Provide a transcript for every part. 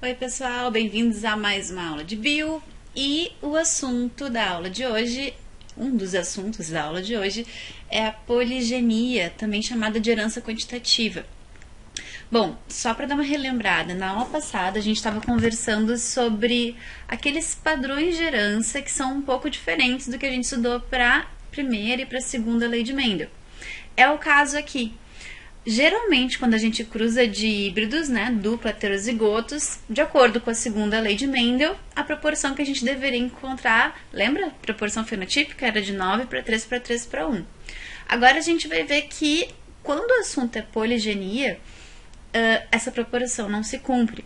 Oi pessoal, bem-vindos a mais uma aula de bio e o assunto da aula de hoje, um dos assuntos da aula de hoje é a poligenia, também chamada de herança quantitativa. Bom, só para dar uma relembrada, na aula passada a gente estava conversando sobre aqueles padrões de herança que são um pouco diferentes do que a gente estudou para a primeira e para a segunda lei de Mendel. É o caso aqui. Geralmente, quando a gente cruza de híbridos, né, duplo heterozigotos, de acordo com a segunda lei de Mendel, a proporção que a gente deveria encontrar, lembra? A proporção fenotípica era de 9 para 3 para 3 para 1. Agora a gente vai ver que quando o assunto é poligenia, essa proporção não se cumpre.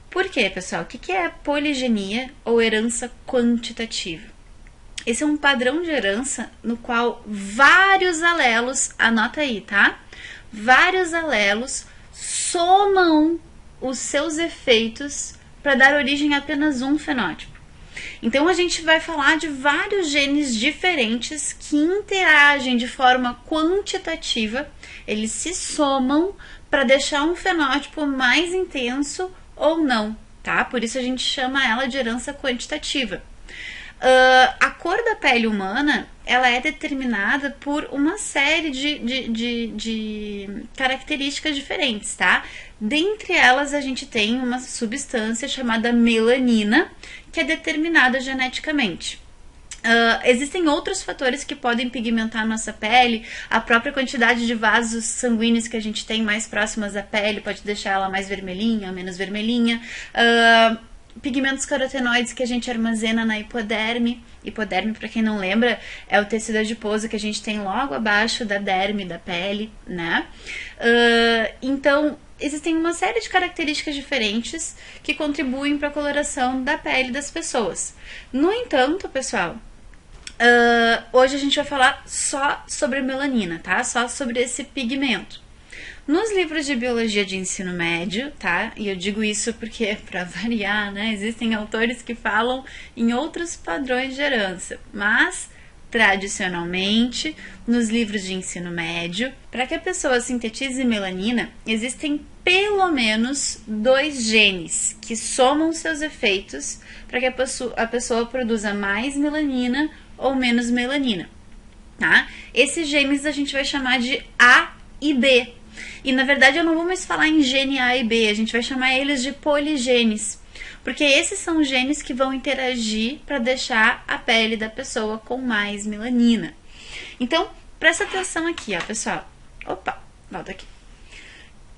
Por quê, pessoal? O que é poligenia ou herança quantitativa? Esse é um padrão de herança no qual vários alelos, anota aí, tá? Vários alelos somam os seus efeitos para dar origem a apenas um fenótipo. Então, a gente vai falar de vários genes diferentes que interagem de forma quantitativa, eles se somam para deixar um fenótipo mais intenso ou não, tá? Por isso a gente chama ela de herança quantitativa. A cor da pele humana, ela é determinada por uma série de características diferentes, tá? Dentre elas, a gente tem uma substância chamada melanina, que é determinada geneticamente. Existem outros fatores que podem pigmentar a nossa pele, a própria quantidade de vasos sanguíneos que a gente tem mais próximas da pele pode deixar ela mais vermelhinha, menos vermelhinha. Pigmentos carotenoides que a gente armazena na hipoderme. Hipoderme, para quem não lembra, é o tecido adiposo que a gente tem logo abaixo da derme da pele, né? Então, existem uma série de características diferentes que contribuem para a coloração da pele das pessoas. No entanto, pessoal, hoje a gente vai falar só sobre melanina, tá? Só sobre esse pigmento. Nos livros de biologia de ensino médio, tá? E eu digo isso porque, para variar, né? Existem autores que falam em outros padrões de herança, mas, tradicionalmente, nos livros de ensino médio, para que a pessoa sintetize melanina, existem pelo menos 2 genes que somam seus efeitos para que a pessoa produza mais melanina ou menos melanina, tá? Esses genes a gente vai chamar de A e B. E, na verdade, eu não vou mais falar em gene A e B, a gente vai chamar eles de poligenes, porque esses são genes que vão interagir para deixar a pele da pessoa com mais melanina. Então, presta atenção aqui, ó, pessoal. Opa, volta aqui.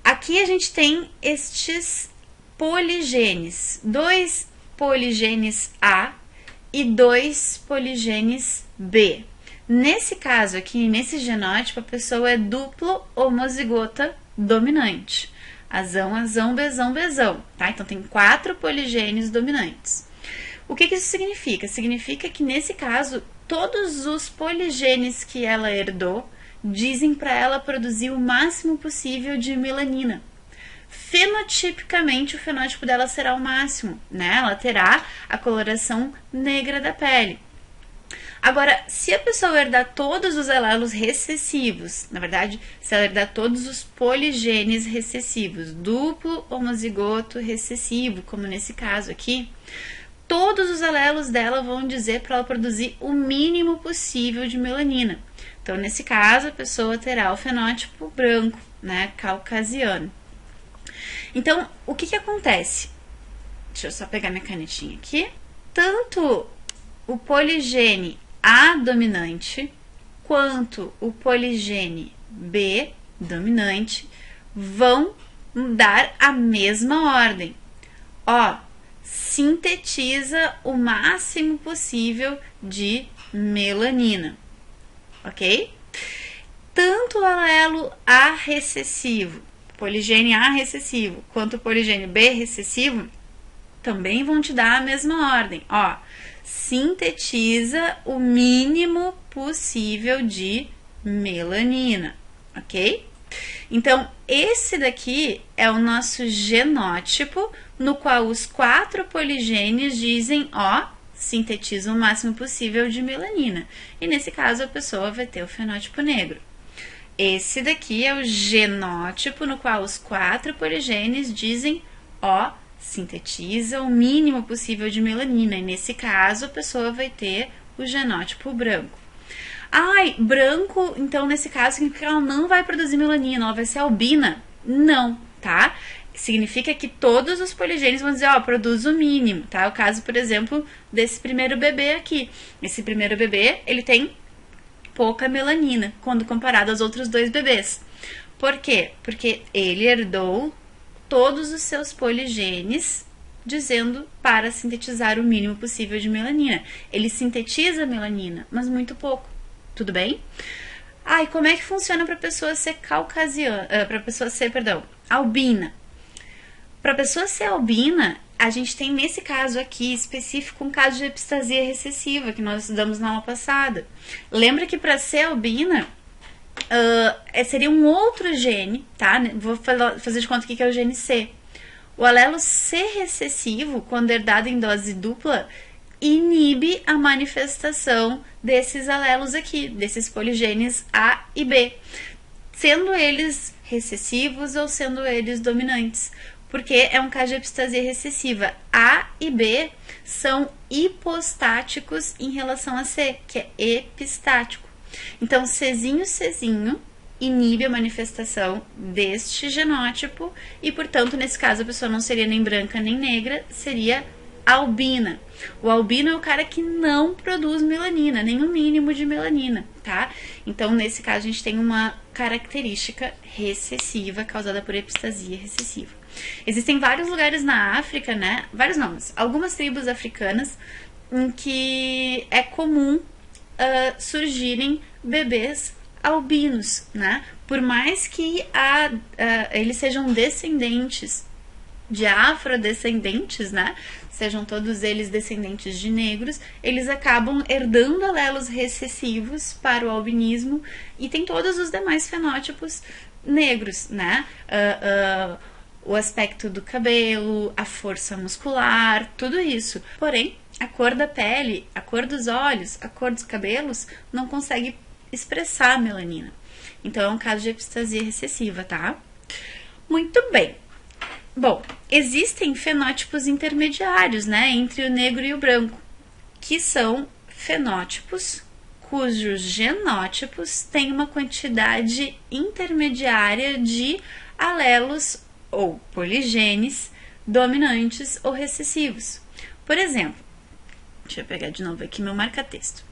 Aqui a gente tem estes poligenes, 2 poligenes A e 2 poligenes B. Nesse caso aqui, nesse genótipo, a pessoa é duplo homozigota dominante. Azão, azão, bezão, bezão, tá? Então, tem 4 poligênios dominantes. O que isso significa? Significa que, nesse caso, todos os poligênios que ela herdou dizem para ela produzir o máximo possível de melanina. Fenotipicamente, o fenótipo dela será o máximo, né? Ela terá a coloração negra da pele. Agora, se a pessoa herdar todos os alelos recessivos, na verdade, se ela herdar todos os poligenes recessivos, duplo homozigoto recessivo, como nesse caso aqui, todos os alelos dela vão dizer para ela produzir o mínimo possível de melanina. Então, nesse caso, a pessoa terá o fenótipo branco, né, caucasiano. Então, o que acontece? Deixa eu só pegar minha canetinha aqui. Tanto o poligene A dominante quanto o poligene B dominante vão dar a mesma ordem. Ó, sintetiza o máximo possível de melanina, ok? Tanto o alelo A recessivo, poligene A recessivo, quanto o poligene B recessivo também vão te dar a mesma ordem. Ó, sintetiza o mínimo possível de melanina, ok? Então, esse daqui é o nosso genótipo, no qual os 4 poligenes dizem, ó, sintetiza o máximo possível de melanina. E nesse caso, a pessoa vai ter o fenótipo negro. Esse daqui é o genótipo, no qual os 4 poligenes dizem, ó, sintetiza o mínimo possível de melanina, e nesse caso a pessoa vai ter o genótipo branco. Ai, branco, então nesse caso significa que ela não vai produzir melanina, ela vai ser albina? Não, tá? Significa que todos os poligênios vão dizer, ó, produz o mínimo, tá? O caso, por exemplo, desse primeiro bebê aqui. Esse primeiro bebê, ele tem pouca melanina quando comparado aos outros 2 bebês. Por quê? Porque ele herdou todos os seus poligenes dizendo para sintetizar o mínimo possível de melanina. Ele sintetiza melanina, mas muito pouco. Tudo bem? Ah, e como é que funciona para a pessoa ser albina? Para a pessoa ser albina, a gente tem nesse caso aqui específico um caso de epistasia recessiva que nós estudamos na aula passada. Lembra que para ser albina seria um outro gene, tá? Vou fazer de conta que é o gene C. O alelo C recessivo, quando herdado em dose dupla, inibe a manifestação desses alelos aqui, desses poligenes A e B, sendo eles recessivos ou sendo eles dominantes, porque é um caso de epistasia recessiva. A e B são hipostáticos em relação a C, que é epistático. Então, Czinho inibe a manifestação deste genótipo e, portanto, nesse caso a pessoa não seria nem branca nem negra, seria albina. O albino é o cara que não produz melanina, nem o mínimo de melanina, tá? Então, nesse caso, a gente tem uma característica recessiva causada por epistasia recessiva. Existem vários lugares na África, né? Vários nomes. Algumas tribos africanas em que é comum surgirem bebês albinos, né? Por mais que eles sejam descendentes de afrodescendentes, né? Sejam todos eles descendentes de negros, eles acabam herdando alelos recessivos para o albinismo e tem todos os demais fenótipos negros, né? O aspecto do cabelo, a força muscular, tudo isso. Porém, a cor da pele, a cor dos olhos, a cor dos cabelos não consegue expressar a melanina. Então, é um caso de epistasia recessiva, tá? Muito bem. Bom, existem fenótipos intermediários, né, entre o negro e o branco, que são fenótipos cujos genótipos têm uma quantidade intermediária de alelos ou poligenes dominantes ou recessivos. Por exemplo, deixa eu pegar de novo aqui meu marca-texto.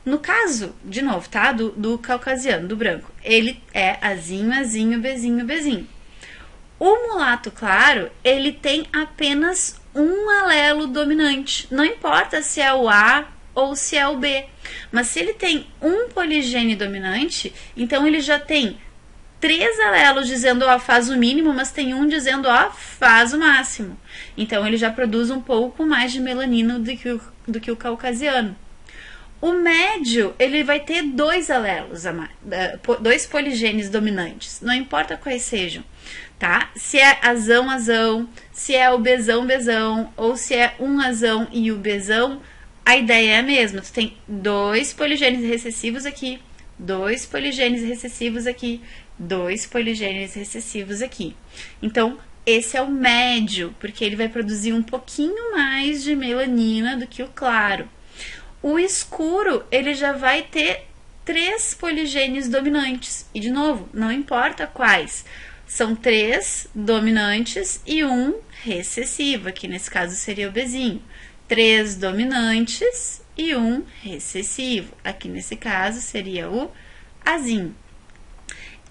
No caso, de novo, tá? Do caucasiano, do branco, ele é Azinho, Azinho, Bzinho, Bzinho. O mulato claro, ele tem apenas um alelo dominante. Não importa se é o A ou se é o B. Mas se ele tem um poligene dominante, então ele já tem 3 alelos dizendo, ó, faz o mínimo, mas tem um dizendo, ó, faz o máximo. Então ele já produz um pouco mais de melanina do que o caucasiano. O médio, ele vai ter 2 alelos, 2 poligenes dominantes, não importa quais sejam, tá? Se é azão, azão, se é o bezão, bezão, ou se é um azão e o bezão, a ideia é a mesma. Tu tem 2 poligenes recessivos aqui, 2 poligenes recessivos aqui, 2 poligenes recessivos aqui. Então, esse é o médio, porque ele vai produzir um pouquinho mais de melanina do que o claro. O escuro, ele já vai ter 3 poligenes dominantes. E, de novo, não importa quais. São 3 dominantes e 1 recessivo. Aqui, nesse caso, seria o Bzinho. 3 dominantes e 1 recessivo. Aqui, nesse caso, seria o Azinho.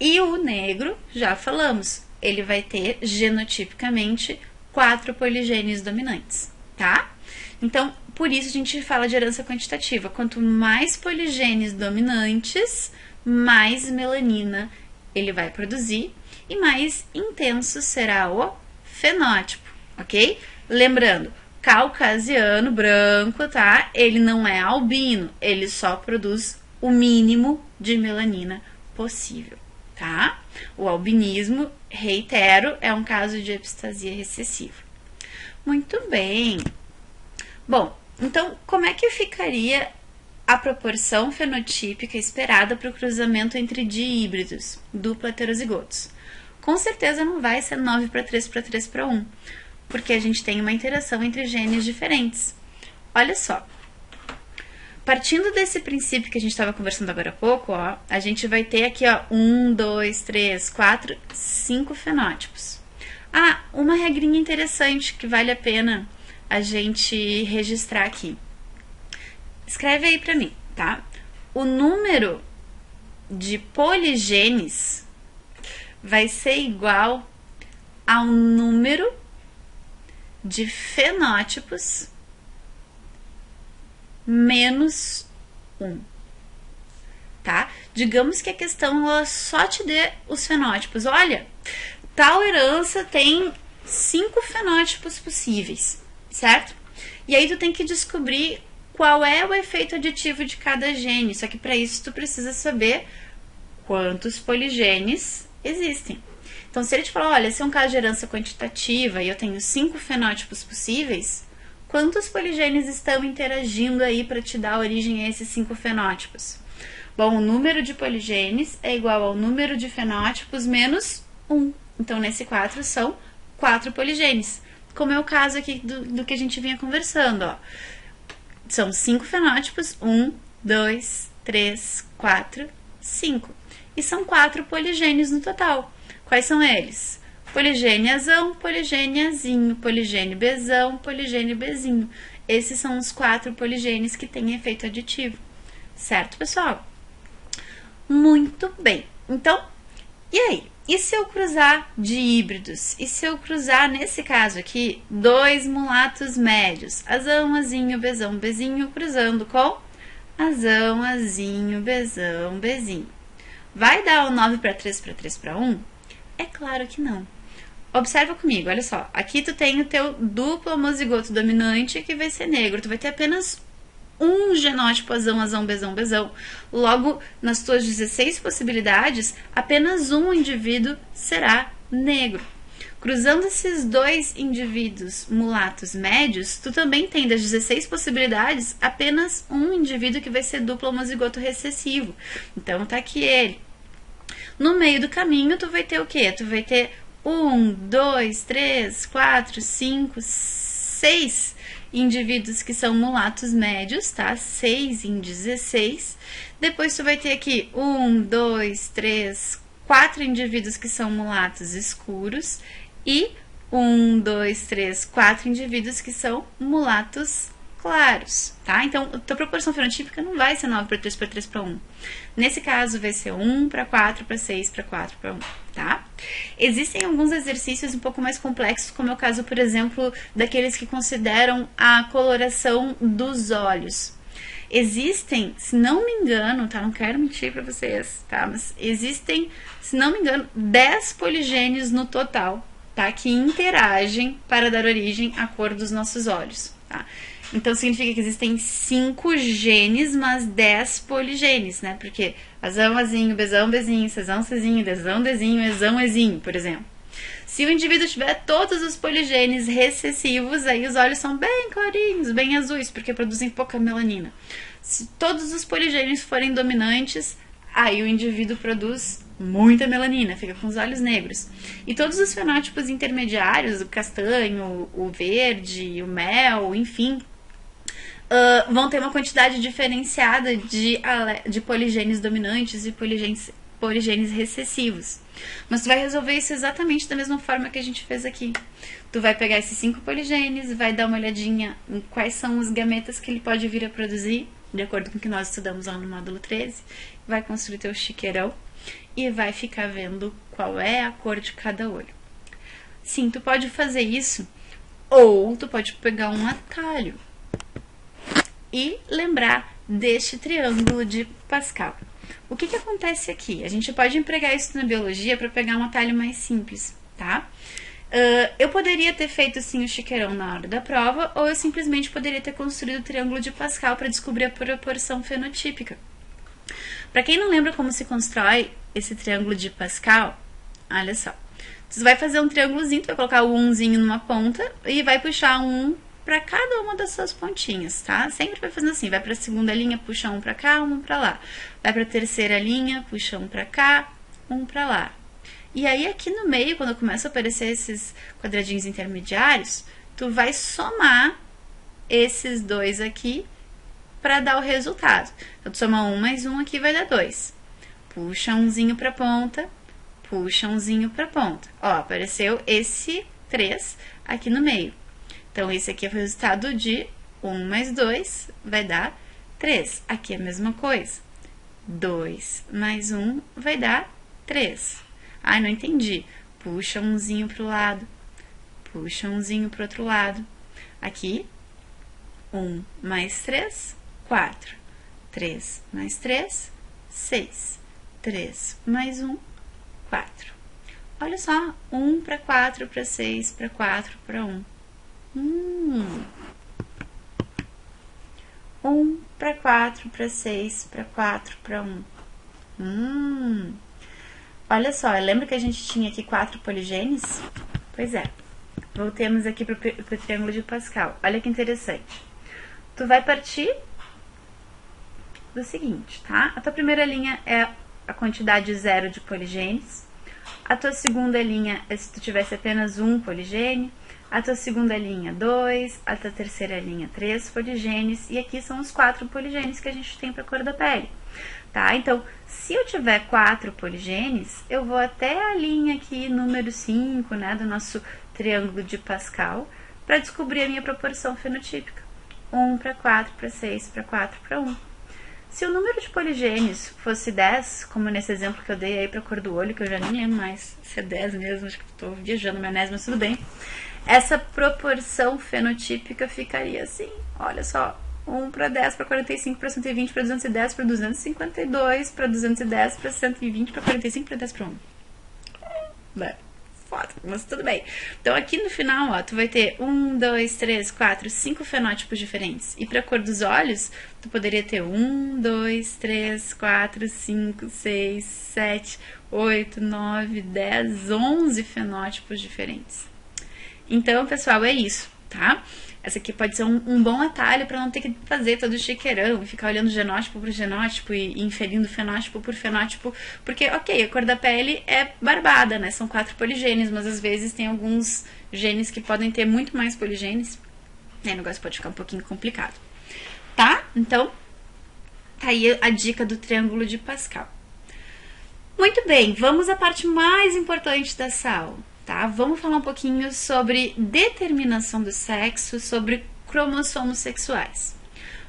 E o negro, já falamos, ele vai ter, genotipicamente, 4 poligenes dominantes, tá? Então, por isso a gente fala de herança quantitativa. Quanto mais poligenes dominantes, mais melanina ele vai produzir e mais intenso será o fenótipo, ok? Lembrando, caucasiano, branco, tá? Ele não é albino, ele só produz o mínimo de melanina possível, tá? O albinismo, reitero, é um caso de epistasia recessiva. Muito bem. Bom, então, como é que ficaria a proporção fenotípica esperada para o cruzamento entre dihíbridos, duplo heterozigotos? Com certeza não vai ser 9:3:3:1, porque a gente tem uma interação entre genes diferentes. Olha só. Partindo desse princípio que a gente estava conversando agora há pouco, ó, a gente vai ter aqui, ó, 1, 2, 3, 4, 5 fenótipos. Ah, uma regrinha interessante que vale a pena a gente registrar aqui. Escreve aí pra mim, tá? O número de poligenes vai ser igual ao número de fenótipos menos 1, tá? Digamos que a questão ela só te dê os fenótipos. Olha, tal herança tem 5 fenótipos possíveis, certo? E aí tu tem que descobrir qual é o efeito aditivo de cada gene. Só que para isso tu precisa saber quantos poligenes existem. Então, se ele te falar, olha, se é um caso de herança quantitativa e eu tenho 5 fenótipos possíveis, quantos poligenes estão interagindo aí para te dar origem a esses 5 fenótipos? Bom, o número de poligenes é igual ao número de fenótipos menos 1. Então, nesse 4 são 4 poligenes. Como é o caso aqui do que a gente vinha conversando, ó. São 5 fenótipos, 1, 2, 3, 4, 5. E são 4 poligenes no total. Quais são eles? Poligene Azão, poligene Azinho, poligene Bzão, poligene Bzinho. Esses são os 4 poligenes que têm efeito aditivo. Certo, pessoal? Muito bem. Então, e aí? E se eu cruzar de híbridos? E se eu cruzar, nesse caso aqui, 2 mulatos médios? Azão, Azinho, Bzão, Bzinho, cruzando com Azão, Azinho, Bzão, Bzinho. Vai dar o 9 para 3 para 3 para 1? É claro que não. Observa comigo, olha só. Aqui tu tem o teu duplo homozigoto dominante que vai ser negro. Tu vai ter apenas um genótipo Azão, Azão, Bzão, Bzão. Logo, nas tuas 16 possibilidades, apenas um indivíduo será negro. Cruzando esses 2 indivíduos mulatos médios, tu também tem das 16 possibilidades apenas um indivíduo que vai ser duplo homozigoto recessivo. Então, tá aqui ele. No meio do caminho, tu vai ter o quê? Tu vai ter 1, 2, 3, 4, 5, 6 indivíduos que são mulatos médios, tá? 6 em 16. Depois tu vai ter aqui 1, 2, 3, 4 indivíduos que são mulatos escuros e 1, 2, 3, 4 indivíduos que são mulatos claros, tá? Então, a tua proporção fenotípica não vai ser 9 para 3 para 3 para 1. Nesse caso, vai ser 1 para 4 para 6 para 4 para 1, tá? Existem alguns exercícios um pouco mais complexos, como é o caso, por exemplo, daqueles que consideram a coloração dos olhos. Existem, se não me engano, tá? Não quero mentir para vocês, tá? Mas existem, se não me engano, 10 poligênios no total, tá? Que interagem para dar origem à cor dos nossos olhos, tá? Então, significa que existem 5 genes, mas 10 poligenes, né? Porque Azão, Azinho, Bzão, Bzinho, Czão, Czinho, Dzão, Dzinho, Ezão, Ezinho, por exemplo. Se o indivíduo tiver todos os poligenes recessivos, aí os olhos são bem clarinhos, bem azuis, porque produzem pouca melanina. Se todos os poligenes forem dominantes, aí o indivíduo produz muita melanina, fica com os olhos negros. E todos os fenótipos intermediários, o castanho, o verde, o mel, enfim, vão ter uma quantidade diferenciada de poligenes dominantes e poligenes recessivos. Mas tu vai resolver isso exatamente da mesma forma que a gente fez aqui. Tu vai pegar esses 5 poligenes, vai dar uma olhadinha em quais são os gametas que ele pode vir a produzir, de acordo com o que nós estudamos lá no módulo 13, vai construir teu chiqueirão e vai ficar vendo qual é a cor de cada olho. Sim, tu pode fazer isso, ou tu pode pegar um atalho e lembrar deste triângulo de Pascal. O que acontece aqui? A gente pode empregar isso na biologia para pegar um atalho mais simples, tá? Eu poderia ter feito sim o chiqueirão na hora da prova, ou eu simplesmente poderia ter construído o triângulo de Pascal para descobrir a proporção fenotípica. Para quem não lembra como se constrói esse triângulo de Pascal, olha só. Você vai fazer um triângulozinho, tu vai colocar o 1zinho numa ponta e vai puxar um para cada uma das suas pontinhas, tá? Sempre vai fazendo assim, vai para a segunda linha, puxa um para cá, um para lá. Vai para a terceira linha, puxa um para cá, um para lá. E aí aqui no meio, quando começa a aparecer esses quadradinhos intermediários, tu vai somar esses dois aqui para dar o resultado. Então, tu soma 1 mais 1 aqui vai dar 2. Puxa umzinho para a ponta, puxa umzinho para a ponta. Ó, apareceu esse 3 aqui no meio. Então, esse aqui é o resultado de 1 mais 2 vai dar 3. Aqui é a mesma coisa. 2 mais 1 vai dar 3. Ai, não entendi. Puxa umzinho para o lado, puxa umzinho para o outro lado. Aqui, 1 mais 3, 4. 3 mais 3, 6. 3 mais 1, 4. Olha só, 1 para 4 para 6 para 4 para 1. 1 para 4 para 6 para 4 para 1. Olha só, lembra que a gente tinha aqui 4 poligênios? Pois é. Voltemos aqui para o triângulo de Pascal. Olha que interessante. Tu vai partir do seguinte, tá? A tua primeira linha é a quantidade zero de poligênios. A tua segunda linha é se tu tivesse apenas um poligênio. A tua segunda linha, 2. A tua terceira linha, 3 poligênios. E aqui são os 4 poligênios que a gente tem para a cor da pele. Tá? Então, se eu tiver 4 poligênios, eu vou até a linha aqui, número 5, né, do nosso triângulo de Pascal, para descobrir a minha proporção fenotípica. 1 para 4 para 6 para 4 para 1. Se o número de poligênios fosse 10, como nesse exemplo que eu dei aí para a cor do olho, que eu já nem lembro mais se é 10 mesmo, acho que estou viajando na maionese, mas tudo bem. Essa proporção fenotípica ficaria assim, olha só, 1 para 10 para 45 para 120 para 210 para 252 para 210 para 120 para 45 para 10 para 1. Foda, mas tudo bem. Então aqui no final, ó, tu vai ter 1, 2, 3, 4, 5 fenótipos diferentes. E pra cor dos olhos, tu poderia ter 1, 2, 3, 4, 5, 6, 7, 8, 9, 10, 11 fenótipos diferentes. Então, pessoal, é isso, tá? Essa aqui pode ser um bom atalho para não ter que fazer todo o chiqueirão, ficar olhando genótipo por genótipo e inferindo fenótipo por fenótipo, porque, ok, a cor da pele é barbada, né? São 4 poligênios, mas às vezes tem alguns genes que podem ter muito mais poligênios, aí o negócio pode ficar um pouquinho complicado, tá? Então, tá aí a dica do triângulo de Pascal. Muito bem, vamos à parte mais importante dessa aula. Tá? Vamos falar um pouquinho sobre determinação do sexo, sobre cromossomos sexuais.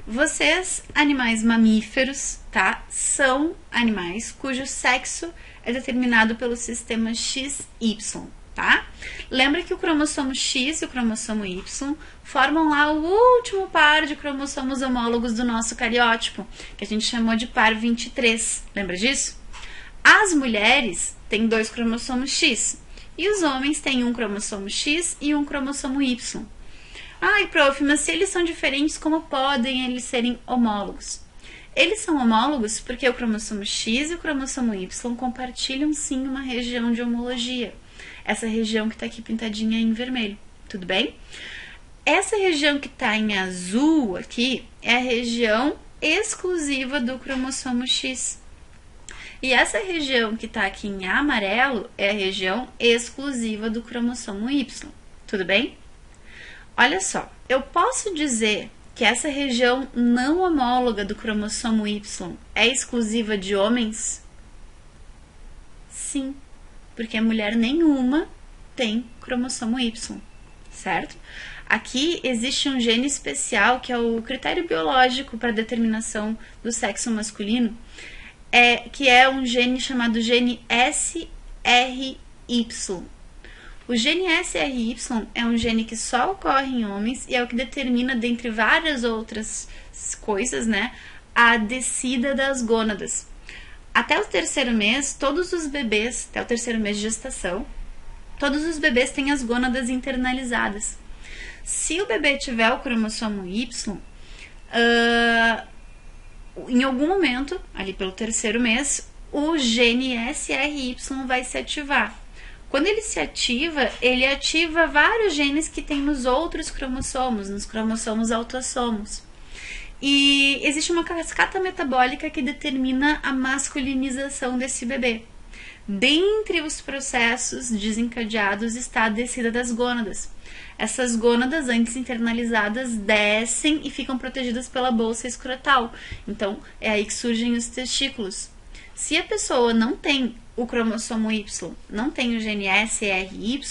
Vocês, animais mamíferos, tá? São animais cujo sexo é determinado pelo sistema XY, tá? Lembra que o cromossomo X e o cromossomo Y formam lá o último par de cromossomos homólogos do nosso cariótipo, que a gente chamou de par 23. Lembra disso? As mulheres têm 2 cromossomos X. E os homens têm um cromossomo X e um cromossomo Y. Ai, prof, mas se eles são diferentes, como podem eles serem homólogos? Eles são homólogos porque o cromossomo X e o cromossomo Y compartilham sim uma região de homologia. Essa região que está aqui pintadinha em vermelho, tudo bem? Essa região que está em azul aqui é a região exclusiva do cromossomo X. E essa região que está aqui em amarelo é a região exclusiva do cromossomo Y. Tudo bem? Olha só, eu posso dizer que essa região não homóloga do cromossomo Y é exclusiva de homens? Sim, porque mulher nenhuma tem cromossomo Y, certo? Aqui existe um gene especial que é o critério biológico para determinação do sexo masculino, que é um gene chamado gene SRY. O gene SRY é um gene que só ocorre em homens e é o que determina, dentre várias outras coisas, né, a descida das gônadas. Até o 3º mês, todos os bebês, até o 3º mês de gestação, todos os bebês têm as gônadas internalizadas. Se o bebê tiver o cromossomo Y, em algum momento, ali pelo 3º mês, o gene SRY vai se ativar. Quando ele se ativa, ele ativa vários genes que tem nos outros cromossomos, nos cromossomos autossomos. E existe uma cascata metabólica que determina a masculinização desse bebê. Dentre os processos desencadeados está a descida das gônadas. Essas gônadas, antes internalizadas, descem e ficam protegidas pela bolsa escrotal. Então, é aí que surgem os testículos. Se a pessoa não tem o cromossomo Y, não tem o gene SRY,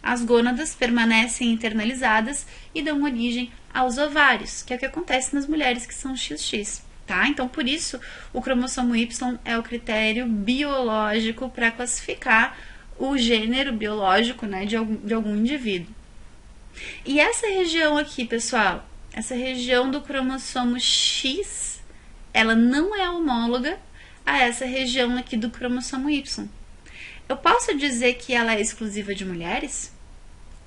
as gônadas permanecem internalizadas e dão origem aos ovários, que é o que acontece nas mulheres que são XX. Tá? Então, por isso, o cromossomo Y é o critério biológico para classificar o gênero biológico, né, de algum indivíduo. E essa região aqui, pessoal, essa região do cromossomo X, ela não é homóloga a essa região aqui do cromossomo Y. Eu posso dizer que ela é exclusiva de mulheres?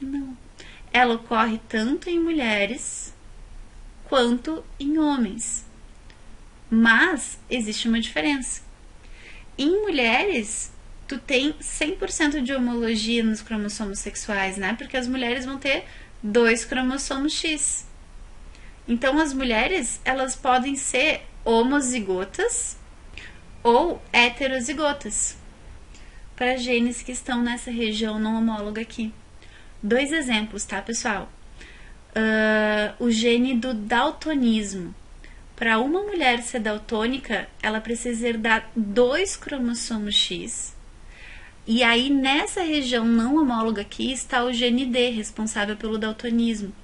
Não. Ela ocorre tanto em mulheres quanto em homens. Mas existe uma diferença. Em mulheres, tu tem 100% de homologia nos cromossomos sexuais, né? Porque as mulheres vão ter 2 cromossomos X. Então, as mulheres, elas podem ser homozigotas ou heterozigotas para genes que estão nessa região não homóloga aqui. 2 exemplos, tá, pessoal? O gene do daltonismo. Para uma mulher ser daltônica, ela precisa herdar 2 cromossomos X. E aí, nessa região não homóloga aqui, está o gene D, responsável pelo daltonismo.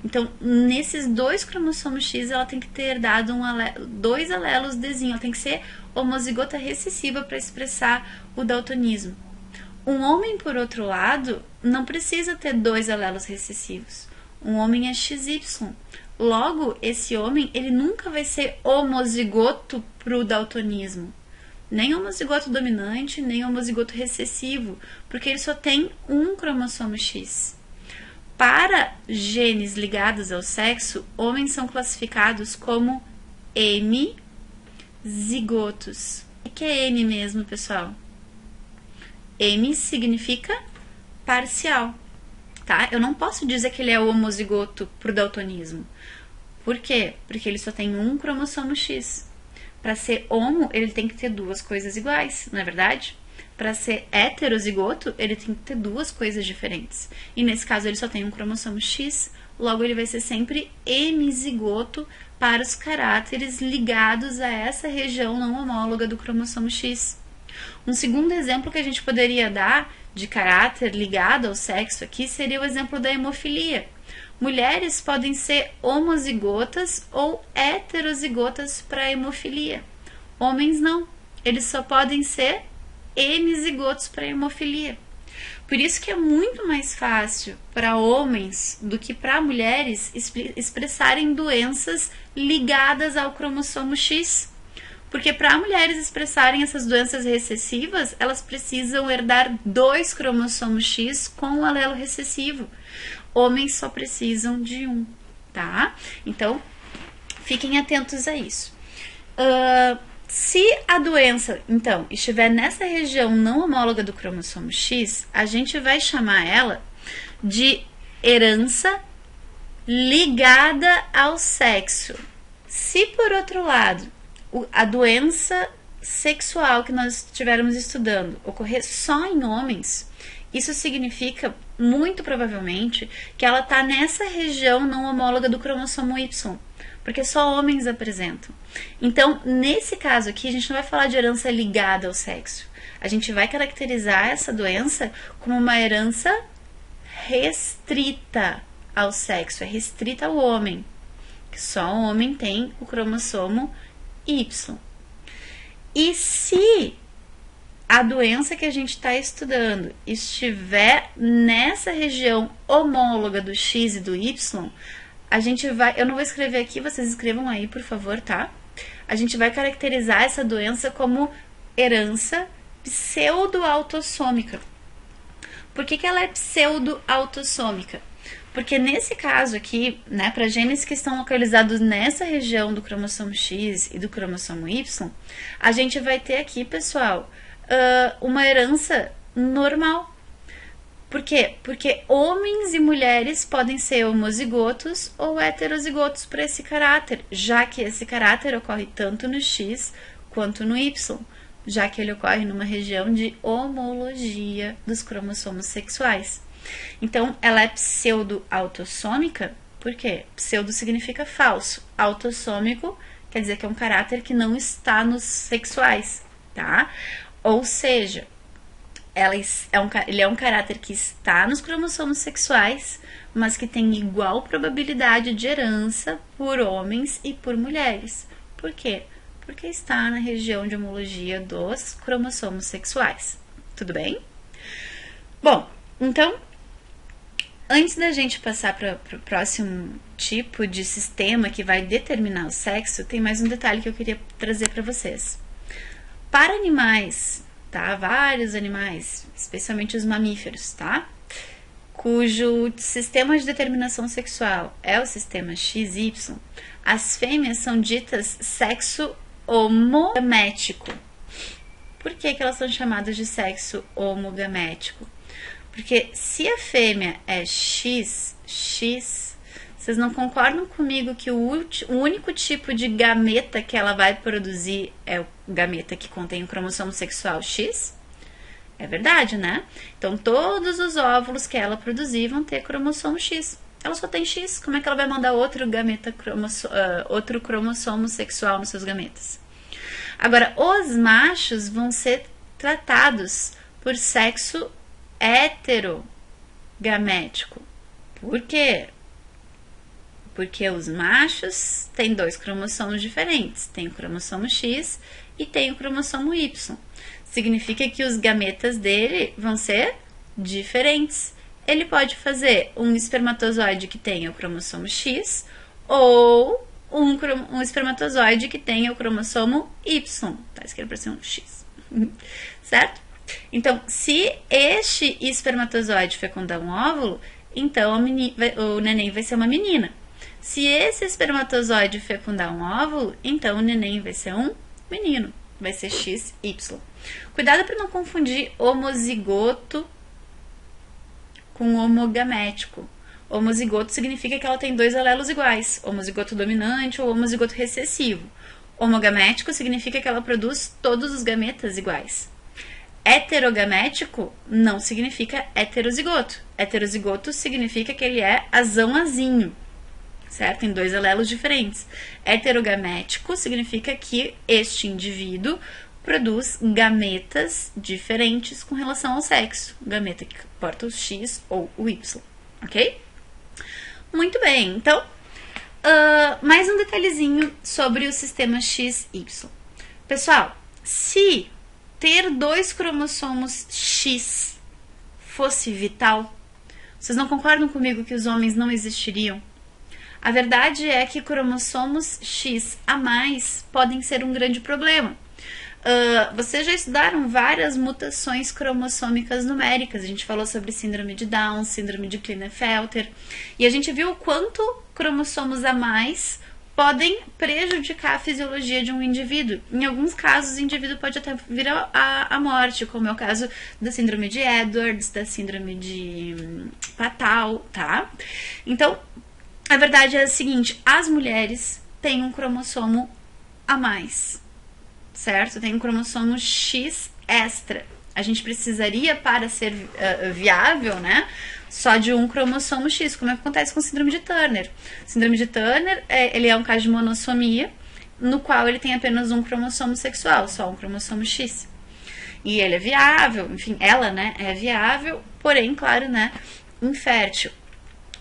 Então, nesses 2 cromossomos X, ela tem que ter herdado 2 alelos Dzinho. Ela tem que ser homozigota recessiva para expressar o daltonismo. Um homem, por outro lado, não precisa ter 2 alelos recessivos. Um homem é XY. Logo, esse homem, ele nunca vai ser homozigoto para o daltonismo. Nem homozigoto dominante, nem homozigoto recessivo, porque ele só tem um cromossomo X. Para genes ligados ao sexo, homens são classificados como M-zigotos. O que é M mesmo, pessoal? M significa parcial. Tá? Eu não posso dizer que ele é homozigoto pro daltonismo. Por quê? Porque ele só tem um cromossomo X. Para ser homo, ele tem que ter 2 coisas iguais, não é verdade? Para ser heterozigoto, ele tem que ter 2 coisas diferentes. E nesse caso, ele só tem um cromossomo X, logo ele vai ser sempre hemizigoto para os caráteres ligados a essa região não homóloga do cromossomo X. Um segundo exemplo que a gente poderia dar de caráter ligado ao sexo aqui seria o exemplo da hemofilia. Mulheres podem ser homozigotas ou heterozigotas para hemofilia. Homens não. Eles só podem ser hemizigotos para hemofilia. Por isso que é muito mais fácil para homens do que para mulheres expressarem doenças ligadas ao cromossomo X. Porque para mulheres expressarem essas doenças recessivas, elas precisam herdar 2 cromossomos X com o alelo recessivo. Homens só precisam de 1, tá? Então, fiquem atentos a isso. Se a doença, então, estiver nessa região não homóloga do cromossomo X, a gente vai chamar ela de herança ligada ao sexo. Se, por outro lado, a doença sexual que nós estivermos estudando ocorrer só em homens, isso significa, muito provavelmente, que ela está nessa região não homóloga do cromossomo Y, porque só homens apresentam. Então, nesse caso aqui, a gente não vai falar de herança ligada ao sexo. A gente vai caracterizar essa doença como uma herança restrita ao sexo, é restrita ao homem. Só o homem tem o cromossomo Y. E se a doença que a gente está estudando estiver nessa região homóloga do X e do Y, a gente vai, eu não vou escrever aqui, vocês escrevam aí, por favor, tá? A gente vai caracterizar essa doença como herança pseudo-autossômica. Por que ela é pseudo-autossômica? Porque nesse caso aqui, né, para genes que estão localizados nessa região do cromossomo X e do cromossomo Y, a gente vai ter aqui, pessoal, uma herança normal. Por quê? Porque homens e mulheres podem ser homozigotos ou heterozigotos para esse caráter, já que esse caráter ocorre tanto no X quanto no Y. já que ele ocorre numa região de homologia dos cromossomos sexuais. Então, ela é pseudo-autossômica, por quê? Pseudo significa falso, autossômico quer dizer que é um caráter que não está nos sexuais, tá? Ou seja, ele é um caráter que está nos cromossomos sexuais, mas que tem igual probabilidade de herança por homens e por mulheres. Por quê? Porque está na região de homologia dos cromossomos sexuais. Tudo bem? Bom, então, antes da gente passar para o próximo tipo de sistema que vai determinar o sexo, tem mais um detalhe que eu queria trazer para vocês. Para animais, tá? Vários animais, especialmente os mamíferos, tá? Cujo sistema de determinação sexual é o sistema XY, as fêmeas são ditas sexo homogamético. Por que elas são chamadas de sexo homogamético? Porque se a fêmea é XX, vocês não concordam comigo que o único tipo de gameta que ela vai produzir é o gameta que contém o cromossomo sexual X? É verdade, né? Então, todos os óvulos que ela produzir vão ter cromossomo X. Ela só tem X, como é que ela vai mandar outro outro cromossomo sexual nos seus gametas? Agora, os machos vão ser tratados por sexo heterogamético. Por quê? Porque os machos têm 2 cromossomos diferentes. Tem o cromossomo X e tem o cromossomo Y. Significa que os gametas dele vão ser diferentes. Ele pode fazer um espermatozoide que tenha o cromossomo X ou um espermatozoide que tenha o cromossomo Y. Tá escrito para ser um X. Certo? Então, se este espermatozoide fecundar um óvulo, então o neném vai ser uma menina. Se esse espermatozoide fecundar um óvulo, então o neném vai ser um menino. Vai ser XY. Cuidado para não confundir homozigoto com homogamético. Homozigoto significa que ela tem 2 alelos iguais, homozigoto dominante ou homozigoto recessivo. Homogamético significa que ela produz todos os gametas iguais. Heterogamético não significa heterozigoto. Heterozigoto significa que ele é azão-azinho, certo? Tem 2 alelos diferentes. Heterogamético significa que este indivíduo produz gametas diferentes com relação ao sexo. Gameta que porta o X ou o Y, ok? Muito bem, então, mais um detalhezinho sobre o sistema XY. Pessoal, se ter 2 cromossomos X fosse vital, vocês não concordam comigo que os homens não existiriam? A verdade é que cromossomos X a mais podem ser um grande problema. Vocês já estudaram várias mutações cromossômicas numéricas. A gente falou sobre síndrome de Down, síndrome de Klinefelter. E a gente viu o quanto cromossomos a mais podem prejudicar a fisiologia de um indivíduo. Em alguns casos, o indivíduo pode até vir à morte, como é o caso da síndrome de Edwards, da síndrome de Patau, tá? Então, a verdade é a seguinte, as mulheres têm um cromossomo a mais, certo? Tem um cromossomo X extra. A gente precisaria, para ser viável, né, só de um cromossomo X, como acontece com síndrome de Turner. Síndrome de Turner, ele é um caso de monossomia, no qual ele tem apenas um cromossomo sexual, só um cromossomo X. E ele é viável, enfim, ela, né, é viável, porém, claro, né, infértil.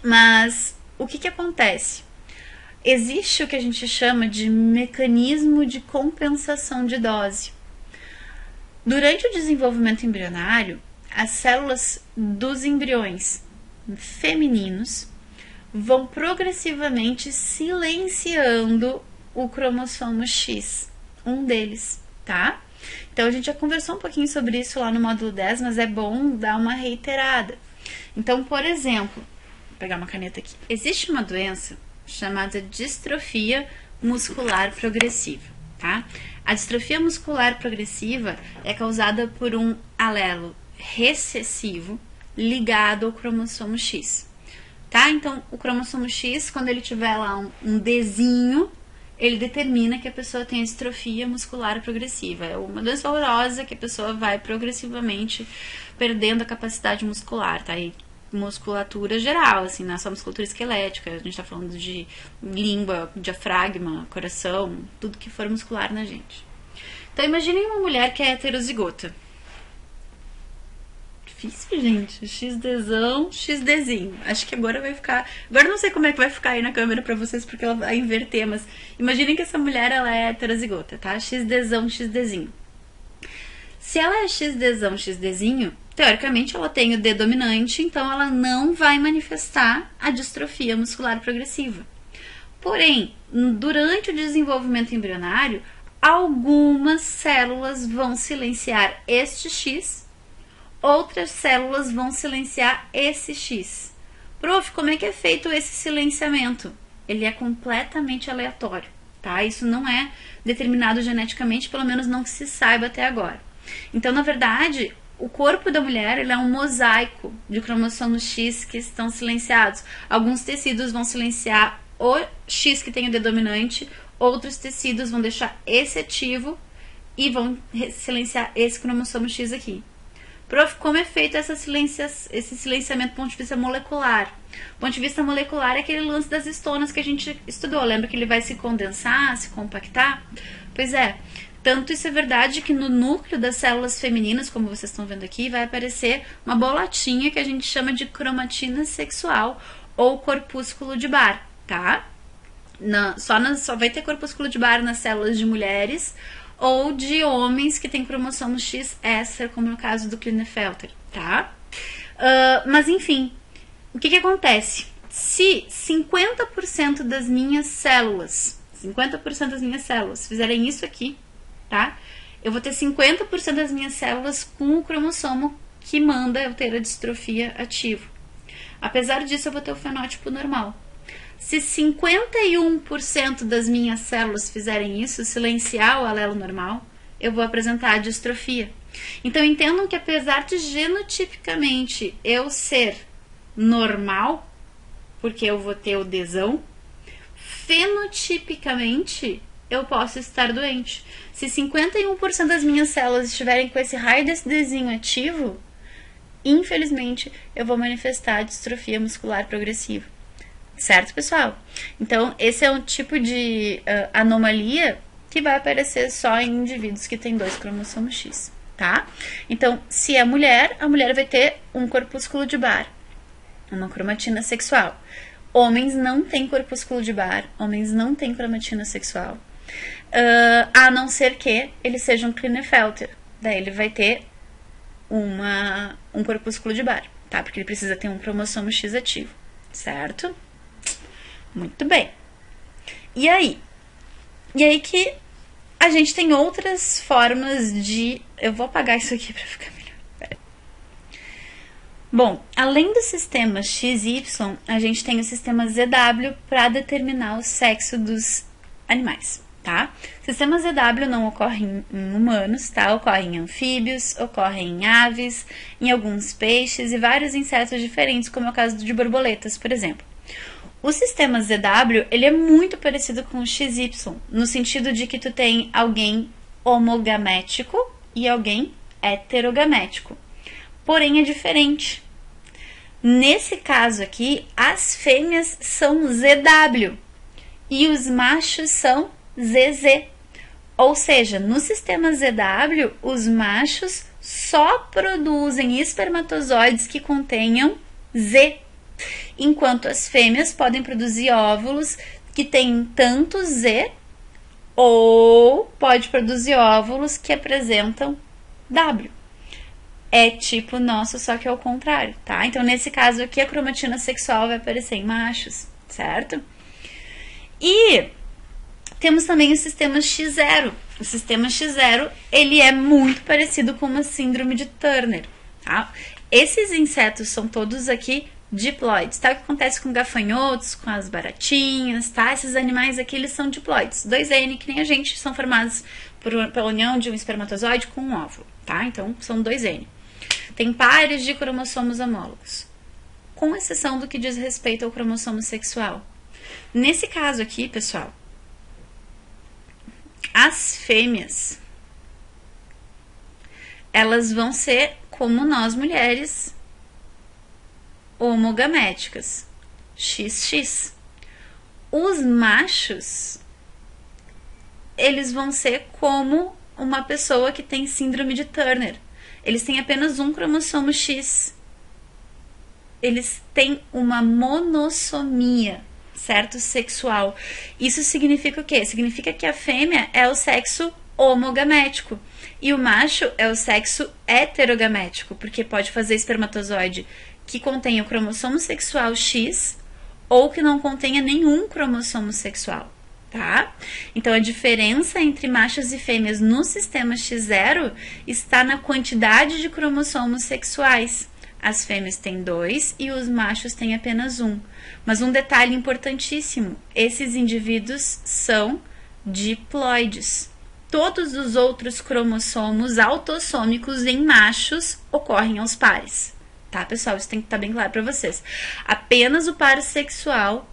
Mas o que acontece? Existe o que a gente chama de mecanismo de compensação de dose. Durante o desenvolvimento embrionário, as células dos embriões femininos vão progressivamente silenciando o cromossomo X, um deles, tá? Então, a gente já conversou um pouquinho sobre isso lá no módulo 10, mas é bom dar uma reiterada. Então, por exemplo, vou pegar uma caneta aqui. Existe uma doença chamada distrofia muscular progressiva, tá? A distrofia muscular progressiva é causada por um alelo recessivo ligado ao cromossomo X, tá? Então, o cromossomo X, quando ele tiver lá um Dzinho, ele determina que a pessoa tem distrofia muscular progressiva. É uma doença horrorosa que a pessoa vai progressivamente perdendo a capacidade muscular, tá? E musculatura geral, assim, não é só musculatura esquelética, a gente tá falando de língua, diafragma, coração, tudo que for muscular na gente. Então imaginem uma mulher que é heterozigota. Difícil, gente. XDzão, XDzinho. Acho que agora vai ficar... Agora não sei como é que vai ficar aí na câmera pra vocês, porque ela vai inverter, mas imaginem que essa mulher, ela é heterozigota, tá? XDzão, XDzinho. Se ela é XDzão, XDzinho, teoricamente ela tem o D dominante, então ela não vai manifestar a distrofia muscular progressiva. Porém, durante o desenvolvimento embrionário, algumas células vão silenciar este X, outras células vão silenciar esse X. Prof, como é que é feito esse silenciamento? Ele é completamente aleatório, tá? Isso não é determinado geneticamente, pelo menos não que se saiba até agora. Então, na verdade, o corpo da mulher ele é um mosaico de cromossomos X que estão silenciados. Alguns tecidos vão silenciar o X que tem o D dominante, outros tecidos vão deixar esse ativo e vão silenciar esse cromossomo X aqui. Prof, como é feito esse silenciamento do ponto de vista molecular? Do ponto de vista molecular é aquele lance das histonas que a gente estudou. Lembra que ele vai se condensar, se compactar? Pois é. Tanto isso é verdade que no núcleo das células femininas, como vocês estão vendo aqui, vai aparecer uma bolotinha que a gente chama de cromatina sexual ou corpúsculo de Barr, tá? Só vai ter corpúsculo de Barr nas células de mulheres ou de homens que têm cromossomo X éster, como no caso do Klinefelter, tá? Mas enfim, o que acontece? Se 50% das minhas células fizerem isso aqui, tá? Eu vou ter 50% das minhas células com o cromossomo que manda eu ter a distrofia ativo. Apesar disso, eu vou ter o fenótipo normal. Se 51% das minhas células fizerem isso, silenciar o alelo normal, eu vou apresentar a distrofia. Então, entendam que apesar de genotipicamente eu ser normal, porque eu vou ter o Dzão, fenotipicamente eu posso estar doente. Se 51% das minhas células estiverem com esse raio desse Dzinho ativo, infelizmente eu vou manifestar a distrofia muscular progressiva. Certo, pessoal? Então, esse é um tipo de anomalia que vai aparecer só em indivíduos que têm 2 cromossomos X, tá? Então, se é mulher, a mulher vai ter um corpúsculo de Barr, uma cromatina sexual. Homens não têm corpúsculo de Barr, homens não têm cromatina sexual, a não ser que ele seja um Klinefelter. Daí ele vai ter um corpúsculo de Barr, tá? Porque ele precisa ter um cromossomo X ativo, certo? Muito bem. E aí? E aí que a gente tem outras formas de... Eu vou apagar isso aqui pra ficar melhor. Pera. Bom, além do sistema XY, a gente tem o sistema ZW para determinar o sexo dos animais, tá? O sistema ZW não ocorre em humanos, tá? Ocorre em anfíbios, ocorre em aves, em alguns peixes e vários insetos diferentes, como é o caso de borboletas, por exemplo. O sistema ZW, ele é muito parecido com o XY, no sentido de que tu tem alguém homogamético e alguém heterogamético. Porém, é diferente. Nesse caso aqui, as fêmeas são ZW e os machos são ZZ. Ou seja, no sistema ZW, os machos só produzem espermatozoides que contenham Z, enquanto as fêmeas podem produzir óvulos que têm tanto Z ou pode produzir óvulos que apresentam W. É tipo nosso, só que é o contrário, tá? Então, nesse caso aqui, a cromatina sexual vai aparecer em machos, certo? E temos também o sistema X0. O sistema X0, ele é muito parecido com uma síndrome de Turner, tá? Esses insetos são todos aqui diploides, tá? O que acontece com gafanhotos, com as baratinhas, tá? Esses animais aqui, eles são diploides. 2N, que nem a gente, são formados pela união de um espermatozoide com um óvulo, tá? Então, são 2N. Tem pares de cromossomos homólogos, com exceção do que diz respeito ao cromossomo sexual. Nesse caso aqui, pessoal, As fêmeas, elas vão ser como nós mulheres, homogaméticas, XX. Os machos, eles vão ser como uma pessoa que tem síndrome de Turner. Eles têm apenas um cromossomo X. Eles têm uma monossomia, certo? Sexual. Isso significa o quê? Significa que a fêmea é o sexo homogamético e o macho é o sexo heterogamético, porque pode fazer espermatozoide que contenha o cromossomo sexual X ou que não contenha nenhum cromossomo sexual, tá? Então a diferença entre machos e fêmeas no sistema X0 está na quantidade de cromossomos sexuais. As fêmeas têm 2 e os machos têm apenas 1. Mas um detalhe importantíssimo, esses indivíduos são diploides. Todos os outros cromossomos autossômicos em machos ocorrem aos pares. Tá, pessoal? Isso tem que estar bem claro para vocês. Apenas o par sexual,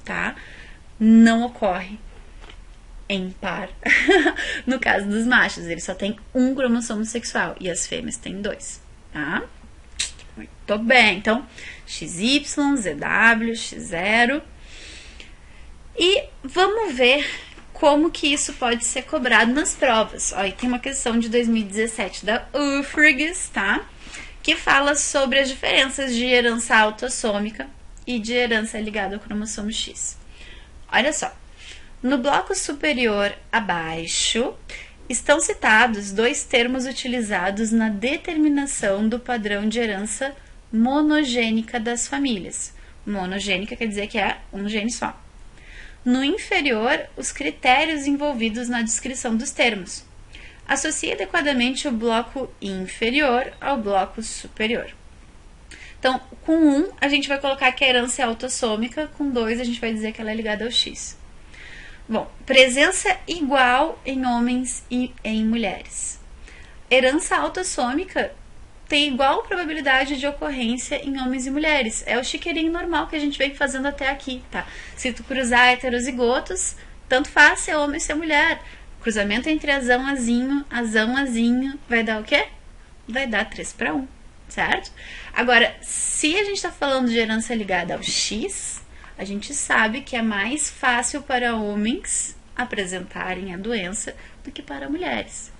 tá? Não ocorre em par. No caso dos machos, ele só tem um cromossomo sexual e as fêmeas têm 2, tá? Muito bem. Então, XY, ZW, X0. E vamos ver como que isso pode ser cobrado nas provas. Ó, e tem uma questão de 2017 da UFRGS, tá? Que fala sobre as diferenças de herança autossômica e de herança ligada ao cromossomo X. Olha só. No bloco superior abaixo, estão citados 2 termos utilizados na determinação do padrão de herança monogênica das famílias. Monogênica quer dizer que é um gene só. No inferior, os critérios envolvidos na descrição dos termos. Associe adequadamente o bloco inferior ao bloco superior. Então, com 1, a gente vai colocar que a herança é autossômica, com 2, a gente vai dizer que ela é ligada ao X. Bom, presença igual em homens e em mulheres. Herança autossômica tem igual probabilidade de ocorrência em homens e mulheres. É o chiqueirinho normal que a gente vem fazendo até aqui, tá? Se tu cruzar heterozigotos, tanto faz se é homem ou se é mulher. Cruzamento entre azão, azinho, vai dar o quê? Vai dar 3:1, certo? Agora, se a gente está falando de herança ligada ao X, a gente sabe que é mais fácil para homens apresentarem a doença do que para mulheres.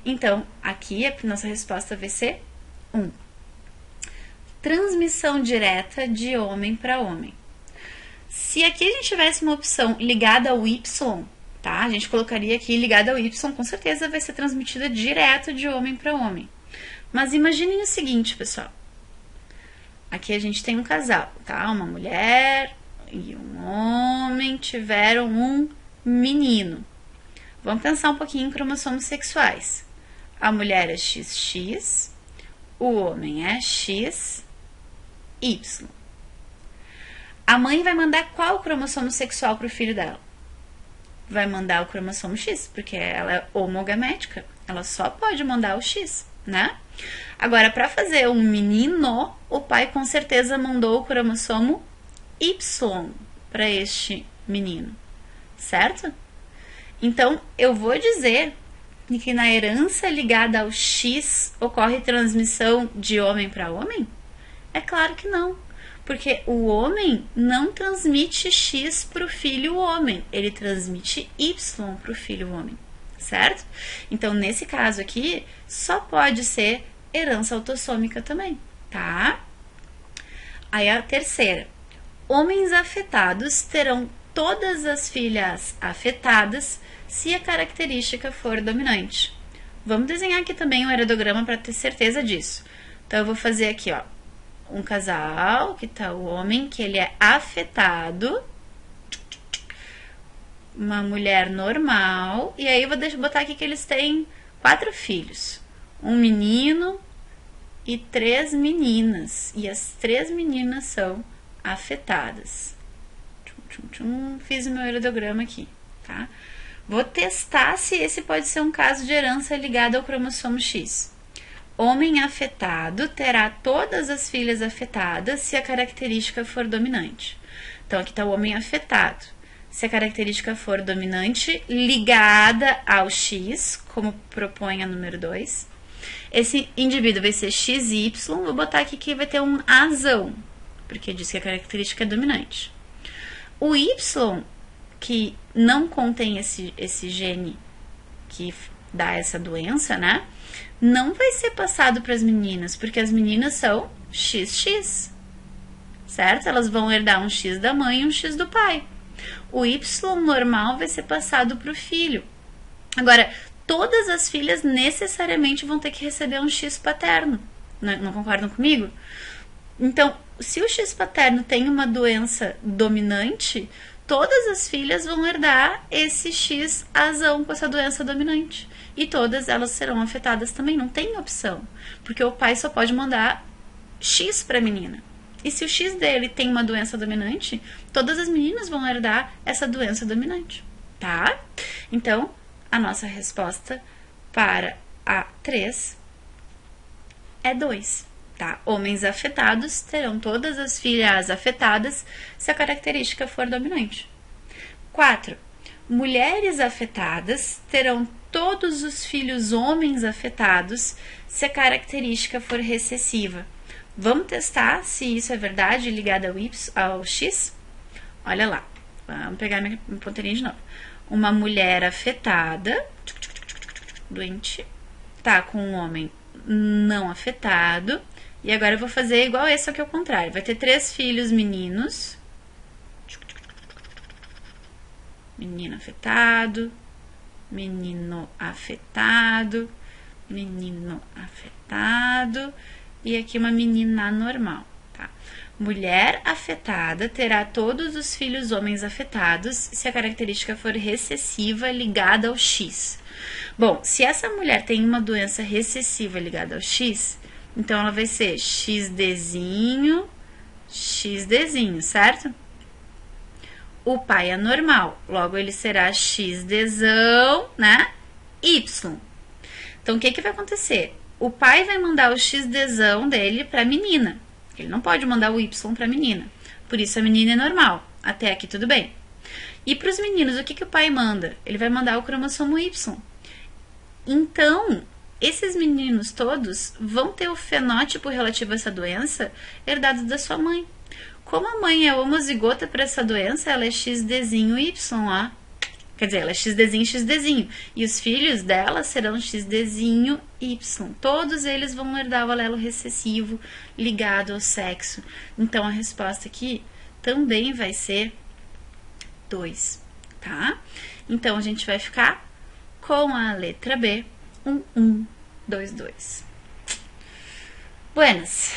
Então, aqui a nossa resposta vai ser 1. Transmissão direta de homem para homem. Se aqui a gente tivesse uma opção ligada ao Y, tá? A gente colocaria aqui ligada ao Y, com certeza vai ser transmitida direto de homem para homem. Mas imaginem o seguinte, pessoal. Aqui a gente tem um casal, tá? Uma mulher e um homem tiveram um menino. Vamos pensar um pouquinho em cromossomos sexuais. A mulher é XX, o homem é XY. A mãe vai mandar qual cromossomo sexual para o filho dela? Vai mandar o cromossomo X, porque ela é homogamética. Ela só pode mandar o X, né? Agora, para fazer um menino, o pai com certeza mandou o cromossomo Y para este menino, certo? Então, eu vou dizer que na herança ligada ao X ocorre transmissão de homem para homem? É claro que não, porque o homem não transmite X para o filho homem, ele transmite Y para o filho homem, certo? Então, nesse caso aqui, só pode ser herança autossômica também, tá? Aí a terceira. Homens afetados terão todas as filhas afetadas se a característica for dominante. Vamos desenhar aqui também um heredograma para ter certeza disso. Então, eu vou fazer aqui, ó, um casal, que tá o homem, que ele é afetado, uma mulher normal, e aí eu vou botar aqui que eles têm 4 filhos. Um menino e 3 meninas. E as 3 meninas são afetadas. Fiz o meu heredograma aqui, tá? Vou testar se esse pode ser um caso de herança ligada ao cromossomo X. Homem afetado terá todas as filhas afetadas se a característica for dominante. Então, aqui está o homem afetado. se a característica for dominante ligada ao X, como propõe a número 2. Esse indivíduo vai ser XY, vou botar aqui que vai ter um Azão, porque diz que a característica é dominante. O Y, que não contém esse gene que dá essa doença, né? Não vai ser passado para as meninas, porque as meninas são XX, certo? Elas vão herdar um X da mãe e um X do pai. O Y normal vai ser passado para o filho. Agora, todas as filhas necessariamente vão ter que receber um X paterno. Não concordam comigo? Então, se o X paterno tem uma doença dominante, todas as filhas vão herdar esse X azão com essa doença dominante. E todas elas serão afetadas também, não tem opção. Porque o pai só pode mandar X para a menina. E se o X dele tem uma doença dominante, todas as meninas vão herdar essa doença dominante, tá? Então, a nossa resposta para a 3 é 2, tá? Homens afetados terão todas as filhas afetadas se a característica for dominante. 4. Mulheres afetadas terão todos os filhos homens afetados se a característica for recessiva. Vamos testar se isso é verdade ligado ao X? Olha lá, vamos pegar minha ponteirinha de novo. Uma mulher afetada, doente, tá com um homem não afetado. E agora eu vou fazer igual esse, só que ao contrário. Vai ter 3 filhos meninos. Menino afetado, menino afetado, menino afetado. E aqui uma menina normal, tá? Mulher afetada terá todos os filhos homens afetados se a característica for recessiva ligada ao X. Bom, se essa mulher tem uma doença recessiva ligada ao X, então ela vai ser XDzinho, XDzinho, certo? O pai é normal, logo ele será XDzão, né? Y. Então, o que vai acontecer? O pai vai mandar o XDzão dele para a menina. Ele não pode mandar o Y para a menina. Por isso, a menina é normal. Até aqui, tudo bem. E para os meninos, o que o pai manda? Ele vai mandar o cromossomo Y. Então, esses meninos todos vão ter o fenótipo relativo a essa doença herdado da sua mãe. Como a mãe é homozigota para essa doença, ela é XDzinho Y, ó. Quer dizer, ela é XDzinho, XDzinho. E os filhos dela serão XDzinho Y. Todos eles vão herdar o alelo recessivo ligado ao sexo. Então, a resposta aqui também vai ser 2, tá? Então, a gente vai ficar com a letra B, 1, 1, 2, 2. Buenas.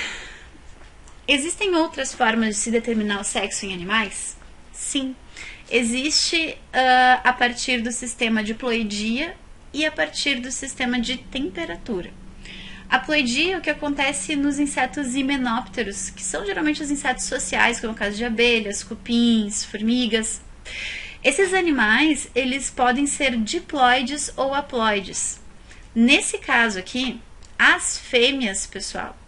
Existem outras formas de se determinar o sexo em animais? Sim. Existe a partir do sistema de ploidia e a partir do sistema de temperatura. A ploidia é o que acontece nos insetos himenópteros, que são geralmente os insetos sociais, como o caso de abelhas, cupins, formigas. Esses animais, eles podem ser diploides ou haploides. Nesse caso aqui, as fêmeas, pessoal,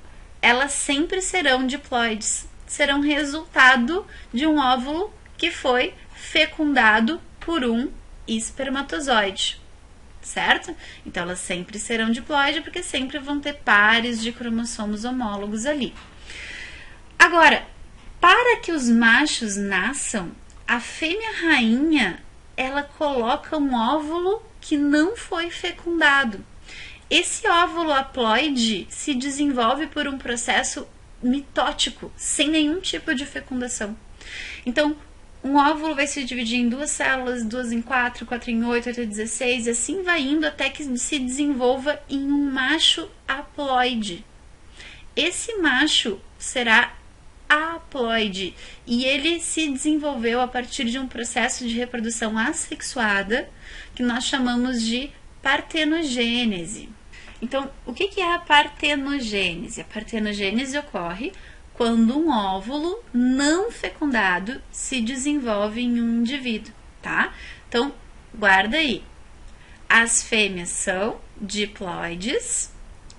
elas sempre serão diploides, serão resultado de um óvulo que foi fecundado por um espermatozoide, certo? Então, elas sempre serão diploide porque sempre vão ter pares de cromossomos homólogos ali. Agora, para que os machos nasçam, a fêmea rainha, ela coloca um óvulo que não foi fecundado. Esse óvulo haploide se desenvolve por um processo mitótico, sem nenhum tipo de fecundação. Então, um óvulo vai se dividir em 2 células, 2 em 4, 4 em 8, 8 em 16, e assim vai indo até que se desenvolva em um macho haploide. Esse macho será haploide e ele se desenvolveu a partir de um processo de reprodução assexuada que nós chamamos de partenogênese. Então, o que é a partenogênese? A partenogênese ocorre quando um óvulo não fecundado se desenvolve em um indivíduo, tá? Então, guarda aí. As fêmeas são diploides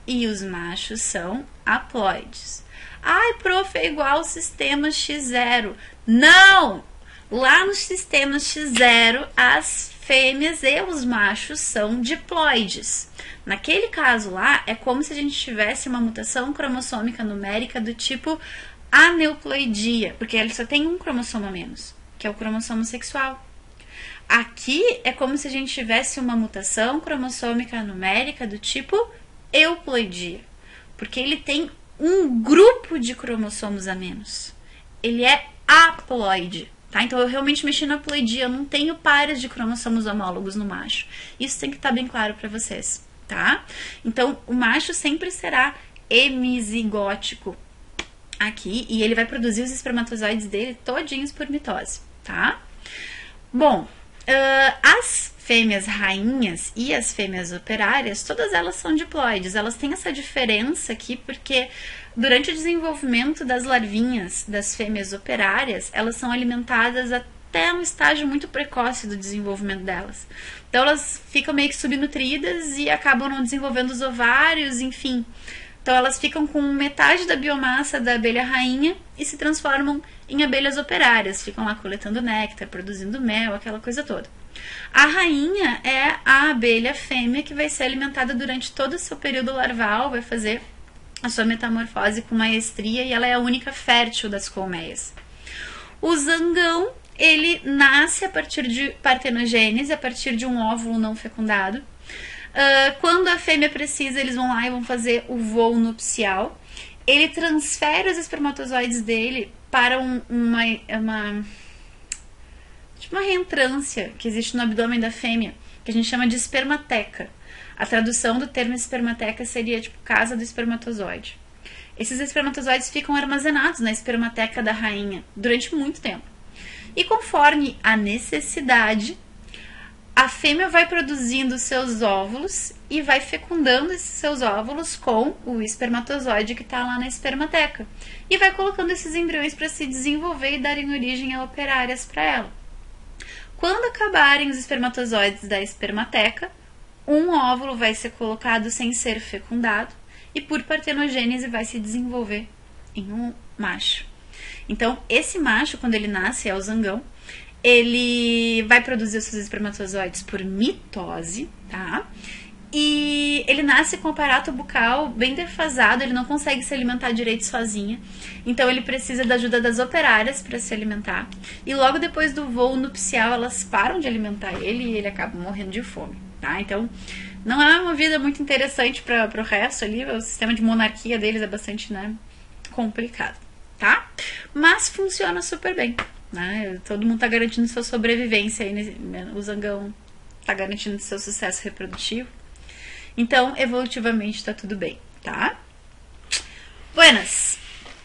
e os machos são haploides. Ai, prof, é igual ao sistema X0. Não! Lá no sistema X0, as fêmeas e os machos são diploides. Naquele caso lá, é como se a gente tivesse uma mutação cromossômica numérica do tipo aneuploidia, porque ele só tem um cromossomo a menos, que é o cromossomo sexual. Aqui é como se a gente tivesse uma mutação cromossômica numérica do tipo euploidia, porque ele tem um grupo de cromossomos a menos. Ele é haploide, tá? Então eu realmente mexi na haploidia, eu não tenho pares de cromossomos homólogos no macho. Isso tem que estar bem claro para vocês, tá? Então o macho sempre será hemizigótico aqui e ele vai produzir os espermatozoides dele todinhos por mitose, tá? Bom, as fêmeas rainhas e as fêmeas operárias, todas elas são diploides. Elas têm essa diferença aqui porque durante o desenvolvimento das larvinhas das fêmeas operárias, elas são alimentadas até um estágio muito precoce do desenvolvimento delas. Então elas ficam meio que subnutridas e acabam não desenvolvendo os ovários, enfim. Então elas ficam com metade da biomassa da abelha rainha e se transformam em abelhas operárias. Ficam lá coletando néctar, produzindo mel, aquela coisa toda. A rainha é a abelha fêmea que vai ser alimentada durante todo o seu período larval, vai fazer a sua metamorfose com maestria e ela é a única fértil das colmeias. O zangão, ele nasce a partir de partenogênese, a partir de um óvulo não fecundado. Quando a fêmea precisa, eles vão lá e vão fazer o voo nupcial. Ele transfere os espermatozoides dele para uma reentrância que existe no abdômen da fêmea, que a gente chama de espermateca. A tradução do termo espermateca seria tipo casa do espermatozoide. Esses espermatozoides ficam armazenados na espermateca da rainha durante muito tempo. E conforme a necessidade, a fêmea vai produzindo seus óvulos e vai fecundando esses seus óvulos com o espermatozoide que está lá na espermateca. E vai colocando esses embriões para se desenvolver e darem origem a operárias para ela. Quando acabarem os espermatozoides da espermateca, um óvulo vai ser colocado sem ser fecundado e por partenogênese vai se desenvolver em um macho. Então, esse macho, quando ele nasce, é o zangão, ele vai produzir os seus espermatozoides por mitose, tá? E ele nasce com o aparato bucal bem defasado, ele não consegue se alimentar direito sozinho. Então ele precisa da ajuda das operárias para se alimentar. E logo depois do voo nupcial, elas param de alimentar ele e ele acaba morrendo de fome, tá? Então não é uma vida muito interessante para o resto ali, o sistema de monarquia deles é bastante, né, complicado, tá? Mas funciona super bem, né? Todo mundo tá garantindo sua sobrevivência aí, o zangão tá garantindo seu sucesso reprodutivo. Então, evolutivamente tá tudo bem, tá? Buenas!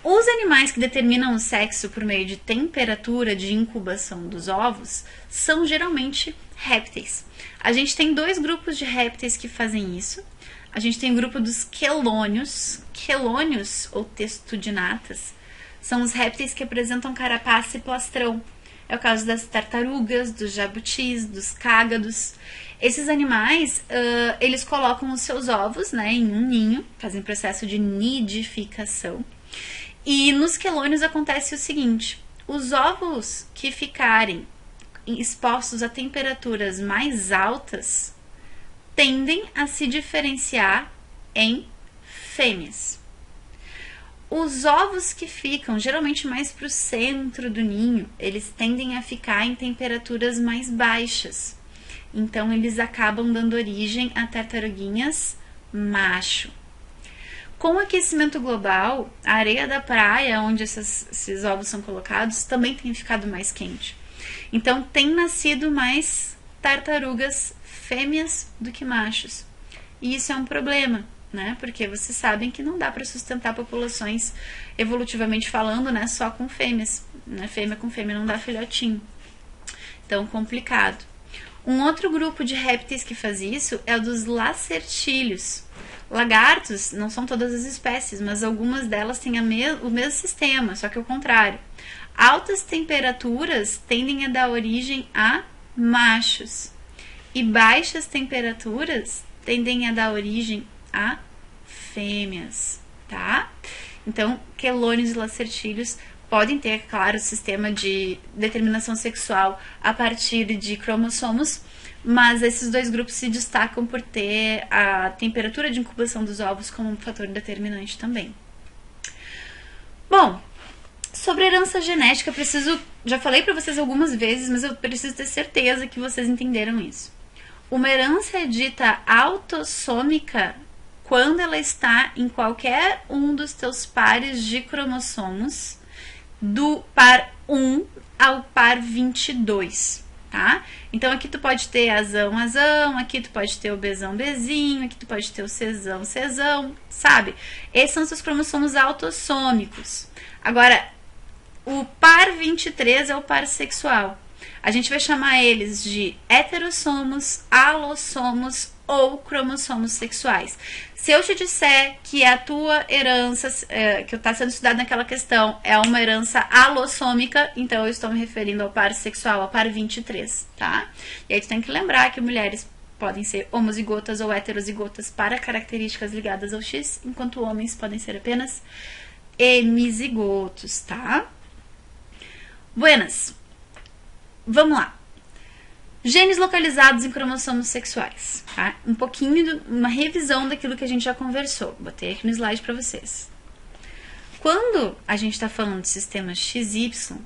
Os animais que determinam o sexo por meio de temperatura de incubação dos ovos são geralmente répteis. A gente tem dois grupos de répteis que fazem isso. A gente tem o grupo dos quelônios. Quelônios, ou testudinatas, são os répteis que apresentam carapaça e plastrão. É o caso das tartarugas, dos jabutis, dos cágados. Esses animais, eles colocam os seus ovos, né, em um ninho, fazem processo de nidificação. E nos quelônios acontece o seguinte: os ovos que ficarem expostos a temperaturas mais altas tendem a se diferenciar em fêmeas. Os ovos que ficam geralmente mais para o centro do ninho, eles tendem a ficar em temperaturas mais baixas. Então, eles acabam dando origem a tartaruguinhas macho. Com o aquecimento global, a areia da praia, onde esses ovos são colocados, também tem ficado mais quente. Então, tem nascido mais tartarugas fêmeas do que machos. E isso é um problema, né? Porque vocês sabem que não dá para sustentar populações, evolutivamente falando, né, só com fêmeas. Né? Fêmea com fêmea não dá filhotinho. Então, complicado. Um outro grupo de répteis que faz isso é o dos lacertílios. Lagartos, não são todas as espécies, mas algumas delas têm o mesmo sistema, só que ao contrário. Altas temperaturas tendem a dar origem a machos. E baixas temperaturas tendem a dar origem a fêmeas, tá? Então, quelônios e lacertílios podem ter, claro, sistema de determinação sexual a partir de cromossomos, mas esses dois grupos se destacam por ter a temperatura de incubação dos ovos como um fator determinante também. Bom, sobre herança genética, já falei para vocês algumas vezes, mas eu preciso ter certeza que vocês entenderam isso. Uma herança é dita autossômica quando ela está em qualquer um dos teus pares de cromossomos, do par 1 ao par 22, tá? Então aqui tu pode ter azão, aqui tu pode ter o bezão, bezinho, aqui tu pode ter o cesão, sabe? Esses são os seus cromossomos autossômicos. Agora, o par 23 é o par sexual. A gente vai chamar eles de heterossomos, alossomos ou cromossomos sexuais. Se eu te disser que a tua herança, que está sendo estudada naquela questão, é uma herança alossômica, então eu estou me referindo ao par sexual, ao par 23, tá? E aí tu tem que lembrar que mulheres podem ser homozigotas ou heterozigotas para características ligadas ao X, enquanto homens podem ser apenas hemizigotos, tá? Buenas. Vamos lá. Genes localizados em cromossomos sexuais, tá? Uma revisão daquilo que a gente já conversou. Botei aqui no slide para vocês. Quando a gente está falando de sistema XY,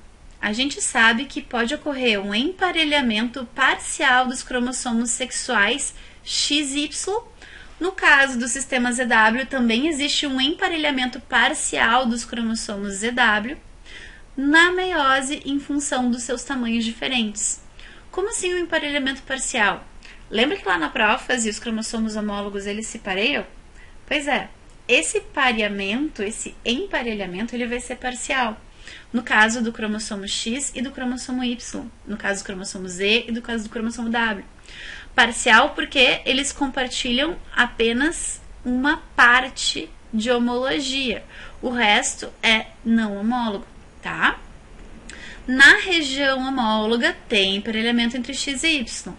a gente sabe que pode ocorrer um emparelhamento parcial dos cromossomos sexuais XY. No caso do sistema ZW, também existe um emparelhamento parcial dos cromossomos ZW na meiose em função dos seus tamanhos diferentes. Como assim o emparelhamento parcial? Lembra que lá na prófase os cromossomos homólogos eles se pareiam? Pois é, esse emparelhamento, ele vai ser parcial. No caso do cromossomo X e do cromossomo Y. No caso do cromossomo Z e do caso do cromossomo W. Parcial porque eles compartilham apenas uma parte de homologia. O resto é não homólogo, tá? Na região homóloga tem emparelhamento entre X e Y.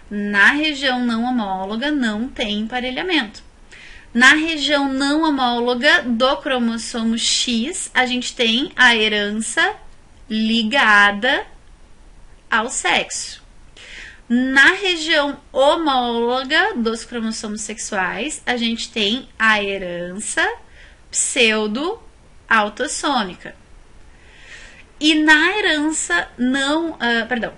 Na região não homóloga não tem emparelhamento. Na região não homóloga do cromossomo X, a gente tem a herança ligada ao sexo. Na região homóloga dos cromossomos sexuais, a gente tem a herança pseudo-autossômica. E na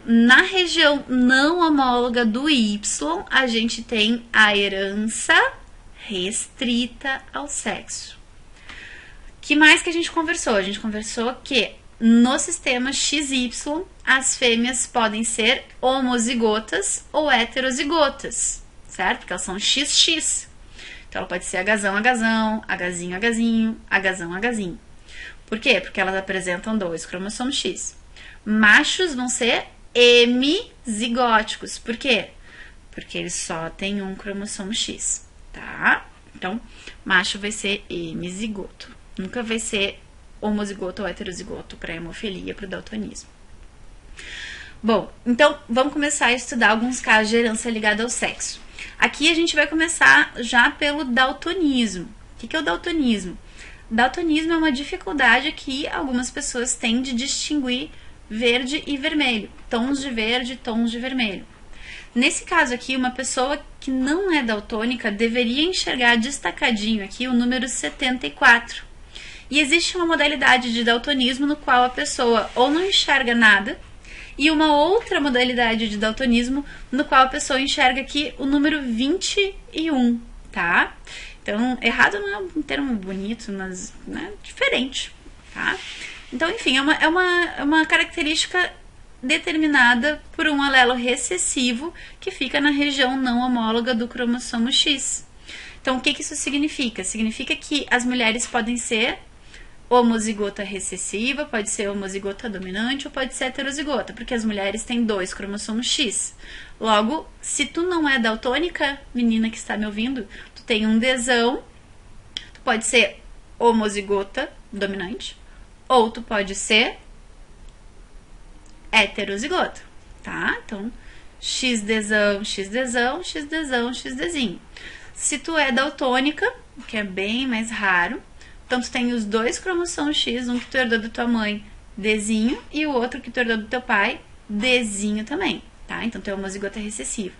na região não homóloga do Y, a gente tem a herança restrita ao sexo. Que mais que a gente conversou? A gente conversou que no sistema XY, as fêmeas podem ser homozigotas ou heterozigotas, certo? Porque elas são XX. Então, ela pode ser Hzão, Hzão, Hzinho, Hzinho, Hzão, Hzinho. Por quê? Porque elas apresentam 2 cromossomos X. Machos vão ser hemizigóticos. Por quê? Porque eles só têm um cromossomo X, tá? Então, macho vai ser hemizigoto. Nunca vai ser homozigoto ou heterozigoto para hemofilia, para o daltonismo. Bom, então, vamos começar a estudar alguns casos de herança ligada ao sexo. Aqui a gente vai começar já pelo daltonismo. O que é o daltonismo? Daltonismo é uma dificuldade que algumas pessoas têm de distinguir verde e vermelho, tons de verde e tons de vermelho. Nesse caso aqui, uma pessoa que não é daltônica deveria enxergar destacadinho aqui o número 74. E existe uma modalidade de daltonismo no qual a pessoa ou não enxerga nada, e uma outra modalidade de daltonismo no qual a pessoa enxerga aqui o número 21, tá? Então, errado não é um termo bonito, mas né, diferente, tá? Então, enfim, é uma característica determinada por um alelo recessivo que fica na região não homóloga do cromossomo X. Então, o que isso significa? Significa que as mulheres podem ser homozigota recessiva, pode ser homozigota dominante ou pode ser heterozigota, porque as mulheres têm 2 cromossomos X. Logo, se tu não é daltônica, menina que está me ouvindo, tu tem um Dzão, tu pode ser homozigota dominante, ou tu pode ser heterozigota, tá? Então, XDzão, XDzão, XDzão, XDzinho. Se tu é daltônica, que é bem mais raro, Então, tu tem os dois cromossomos X, um que tu herdou da tua mãe, Dzinho, e o outro que tu herdou do teu pai, Dzinho também, tá? Então, teu homozigoto é recessivo.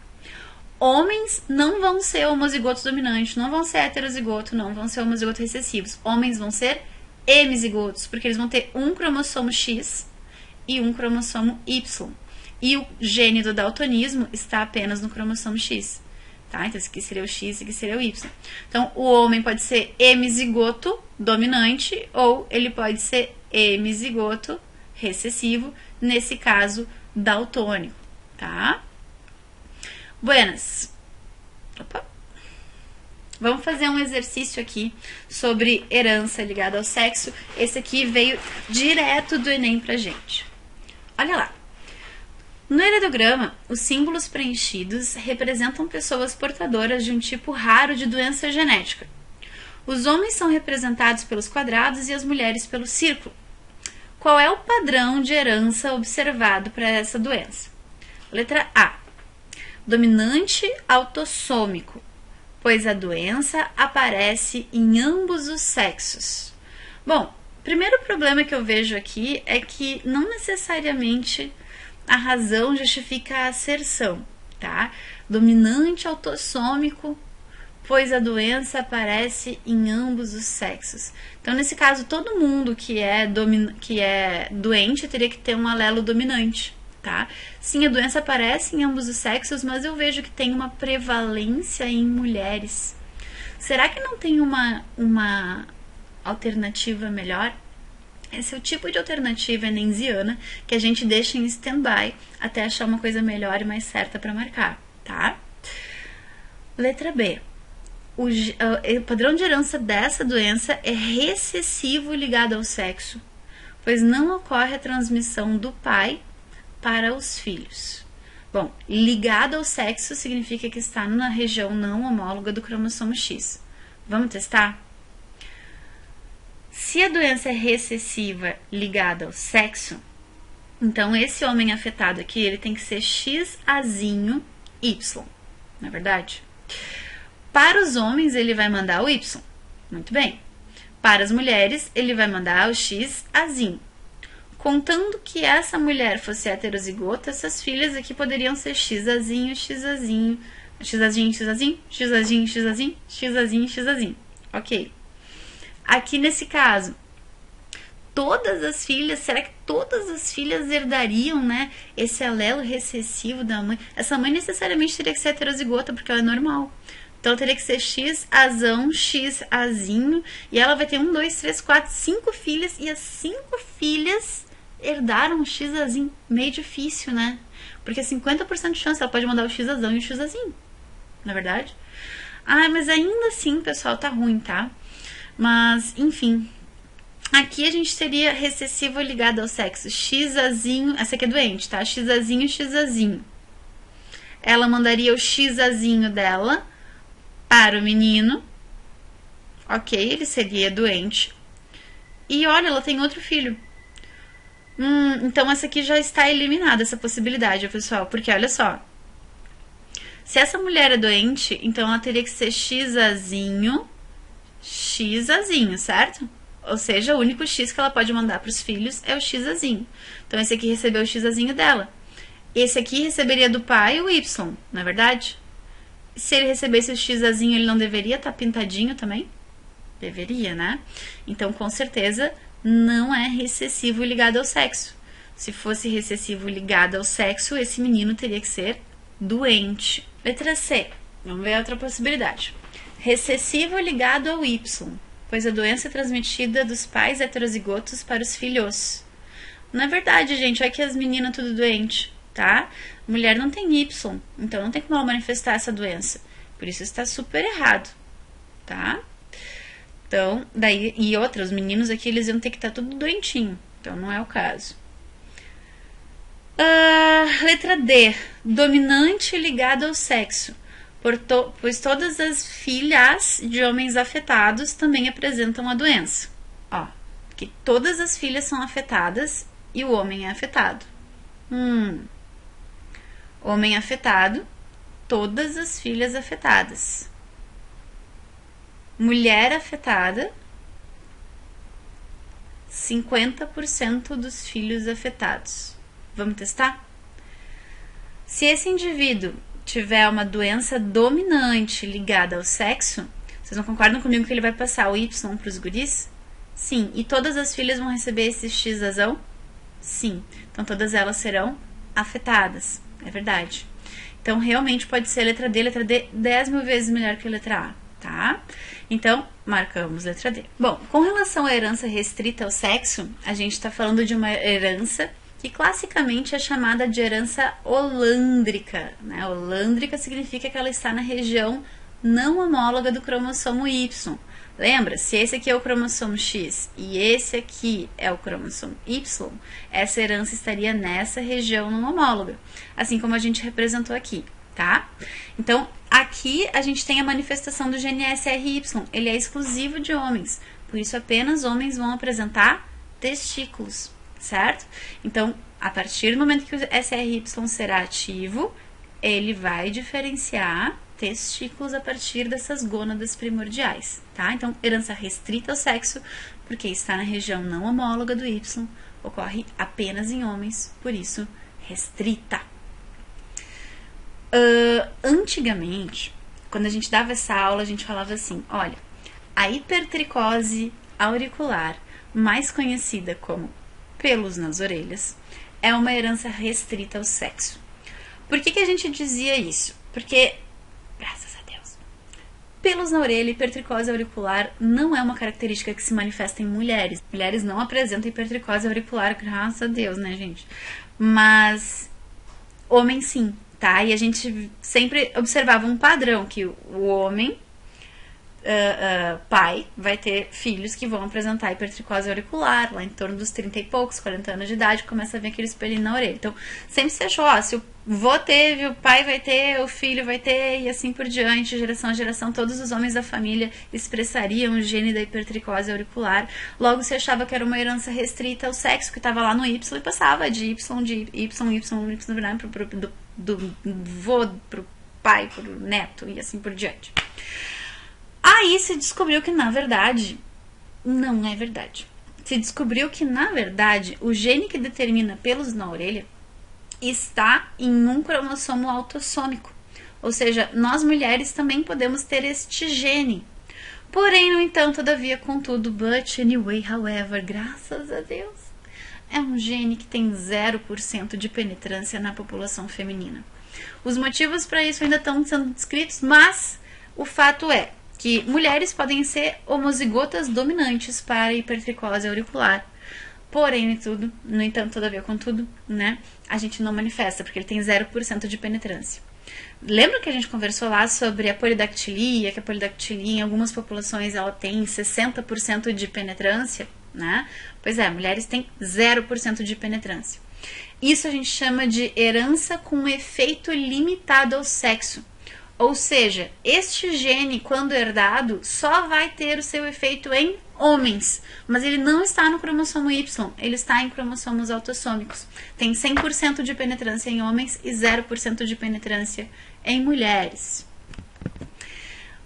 Homens não vão ser homozigotos dominantes, não vão ser heterozigoto, não vão ser homozigotos recessivos. Homens vão ser hemizigotos, porque eles vão ter um cromossomo X e um cromossomo Y. E o gene do daltonismo está apenas no cromossomo X. Tá? Então, esse aqui seria o X, esse aqui seria o Y. Então, o homem pode ser hemizigoto dominante ou ele pode ser hemizigoto recessivo, nesse caso, daltônico. Tá? Buenas. Opa. Vamos fazer um exercício aqui sobre herança ligada ao sexo. Esse aqui veio direto do Enem pra gente. Olha lá. No heredograma, os símbolos preenchidos representam pessoas portadoras de um tipo raro de doença genética. Os homens são representados pelos quadrados e as mulheres pelo círculo. Qual é o padrão de herança observado para essa doença? Letra A. Dominante autossômico, pois a doença aparece em ambos os sexos. Bom, o primeiro problema que eu vejo aqui é que não necessariamente a razão justifica a asserção, tá? Dominante autossômico, pois a doença aparece em ambos os sexos. Então, nesse caso, todo mundo que é doente teria que ter um alelo dominante, tá? Sim, a doença aparece em ambos os sexos, mas eu vejo que tem uma prevalência em mulheres. Será que não tem uma alternativa melhor? Esse é o tipo de alternativa enensiana que a gente deixa em stand-by até achar uma coisa melhor e mais certa para marcar, tá? Letra B. O padrão de herança dessa doença é recessivo ligado ao sexo, pois não ocorre a transmissão do pai para os filhos. Bom, ligado ao sexo significa que está na região não homóloga do cromossomo X. Vamos testar? Se a doença é recessiva ligada ao sexo, então esse homem afetado aqui, ele tem que ser XAzinho Y, não é verdade? Para os homens, ele vai mandar o Y. Muito bem. Para as mulheres, ele vai mandar o XAzinho. Contando que essa mulher fosse heterozigota, essas filhas aqui poderiam ser XAzinho, XAzinho, XAzinho, XAzinho, XAzinho, XAzinho, XAzinho, XAzinho. Ok. Aqui nesse caso, todas as filhas, será que todas as filhas herdariam, né, esse alelo recessivo da mãe? Essa mãe necessariamente teria que ser heterozigota, porque ela é normal. Então, teria que ser XAzão, XAzinho, e ela vai ter 1, 2, 3, 4, 5 filhas, e as 5 filhas herdaram o XAzinho. Meio difícil, né? Porque 50% de chance, ela pode mandar o XAzão e o XAzinho, não é verdade? Ah, mas ainda assim, pessoal, tá ruim, tá? Mas, enfim, aqui a gente teria recessivo ligado ao sexo. XAzinho, essa aqui é doente, tá? XAzinho, XAzinho. Ela mandaria o XAzinho dela para o menino. Ok, ele seria doente. E olha, ela tem outro filho. Então essa aqui já está eliminada, essa possibilidade, pessoal. Porque olha só. Se essa mulher é doente, então ela teria que ser XAzinho, XAzinho, certo? Ou seja, o único X que ela pode mandar para os filhos é o XAzinho. Então, esse aqui recebeu o XAzinho dela. Esse aqui receberia do pai o Y, não é verdade? Se ele recebesse o XAzinho, ele não deveria estar pintadinho também? Deveria, né? Então, com certeza, não é recessivo ligado ao sexo. Se fosse recessivo ligado ao sexo, esse menino teria que ser doente. Letra C. Vamos ver a outra possibilidade. Recessivo ligado ao Y, pois a doença é transmitida dos pais heterozigotos para os filhos. Não é verdade, gente. Olha que as meninas tudo doente, tá? Mulher não tem Y, então não tem como ela manifestar essa doença. Por isso está super errado, tá? Então, daí, e outra, os meninos aqui, eles iam ter que estar tudo doentinho. Então, não é o caso. Letra D. Dominante ligado ao sexo. Pois todas as filhas de homens afetados também apresentam a doença. Ó, que todas as filhas são afetadas e o homem é afetado. Homem afetado, todas as filhas afetadas. Mulher afetada, 50% dos filhos afetados. Vamos testar? Se esse indivíduo tiver uma doença dominante ligada ao sexo, vocês não concordam comigo que ele vai passar o Y para os guris? Sim. E todas as filhas vão receber esse X azão? Sim. Então todas elas serão afetadas. É verdade. Então realmente pode ser a letra D 10 mil vezes melhor que a letra A, tá? Então, marcamos letra D. Bom, com relação à herança restrita ao sexo, a gente está falando de uma herança que classicamente é chamada de herança holândrica, né? Holândrica significa que ela está na região não homóloga do cromossomo Y. Lembra? Se esse aqui é o cromossomo X e esse aqui é o cromossomo Y, essa herança estaria nessa região não homóloga, assim como a gente representou aqui, tá? Então, aqui a gente tem a manifestação do gene SRY, ele é exclusivo de homens, por isso apenas homens vão apresentar testículos, certo? Então, a partir do momento que o SRY será ativo, ele vai diferenciar testículos a partir dessas gônadas primordiais, tá? Então, herança restrita ao sexo, porque está na região não homóloga do Y, ocorre apenas em homens, por isso, restrita. Antigamente, quando a gente dava essa aula, a gente falava assim, olha, a hipertricose auricular, mais conhecida como pelos nas orelhas, é uma herança restrita ao sexo. Por que a gente dizia isso? Porque, graças a Deus, pelos na orelha, hipertricose auricular não é uma característica que se manifesta em mulheres. Mulheres não apresentam hipertricose auricular, graças a Deus, né, gente? Mas homens sim, tá? E a gente sempre observava um padrão, que o homem, pai, vai ter filhos que vão apresentar hipertricose auricular, lá em torno dos 30 e poucos, 40 anos de idade, começa a ver aquele espelhinho na orelha. Então, sempre se achou, ó, se o vô teve, o pai vai ter, o filho vai ter, e assim por diante, geração a geração, todos os homens da família expressariam o gene da hipertricose auricular. Logo se achava que era uma herança restrita ao sexo, que estava lá no Y e passava de Y, do vô pro pai, pro neto, e assim por diante. Aí se descobriu que, na verdade, não é verdade. Se descobriu que, na verdade, o gene que determina pelos na orelha está em um cromossomo autossômico. Ou seja, nós mulheres também podemos ter este gene. Porém, no entanto, todavia, contudo, but anyway, however, graças a Deus, é um gene que tem 0% de penetrância na população feminina. Os motivos para isso ainda estão sendo descritos, mas o fato é que mulheres podem ser homozigotas dominantes para a hipertricose auricular. Porém, no entanto, todavia, contudo, né, a gente não manifesta, porque ele tem 0% de penetrância. Lembra que a gente conversou lá sobre a polidactilia, que a polidactilia em algumas populações ela tem 60% de penetrância, né? Pois é, mulheres têm 0% de penetrância. Isso a gente chama de herança com efeito limitado ao sexo. Ou seja, este gene, quando herdado, só vai ter o seu efeito em homens, mas ele não está no cromossomo Y, ele está em cromossomos autossômicos. Tem 100% de penetrância em homens e 0% de penetrância em mulheres.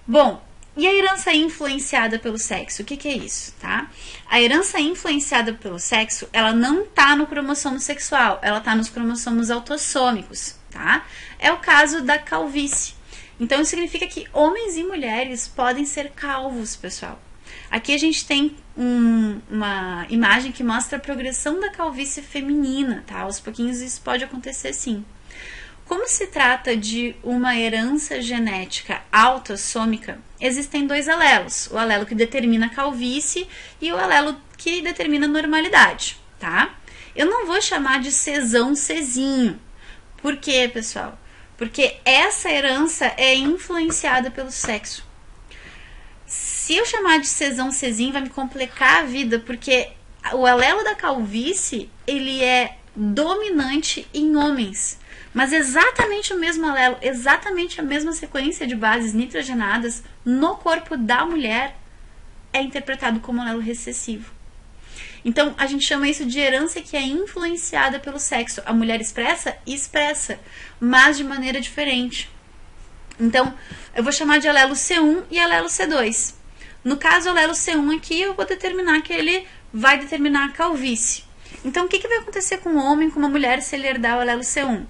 Bom, e a herança influenciada pelo sexo? O que é isso, tá? A herança influenciada pelo sexo, ela não está no cromossomo sexual, ela está nos cromossomos autossômicos, tá? É o caso da calvície. Então, isso significa que homens e mulheres podem ser calvos, pessoal. Aqui a gente tem uma imagem que mostra a progressão da calvície feminina, tá? Aos pouquinhos isso pode acontecer sim. Como se trata de uma herança genética autossômica, existem dois alelos. O alelo que determina a calvície e o alelo que determina a normalidade, tá? Eu não vou chamar de Czão, Czinho. Por quê, pessoal? Porque essa herança é influenciada pelo sexo. Se eu chamar de Czão, Czinho, vai me complicar a vida, porque o alelo da calvície, ele é dominante em homens. Mas exatamente o mesmo alelo, exatamente a mesma sequência de bases nitrogenadas no corpo da mulher é interpretado como alelo recessivo. Então, a gente chama isso de herança que é influenciada pelo sexo. A mulher expressa? Expressa, mas de maneira diferente. Então, eu vou chamar de alelo C1 e alelo C2. No caso, o alelo C1 aqui, eu vou determinar que ele vai determinar a calvície. Então, o que vai acontecer com o homem, com uma mulher, se ele herdar o alelo C1?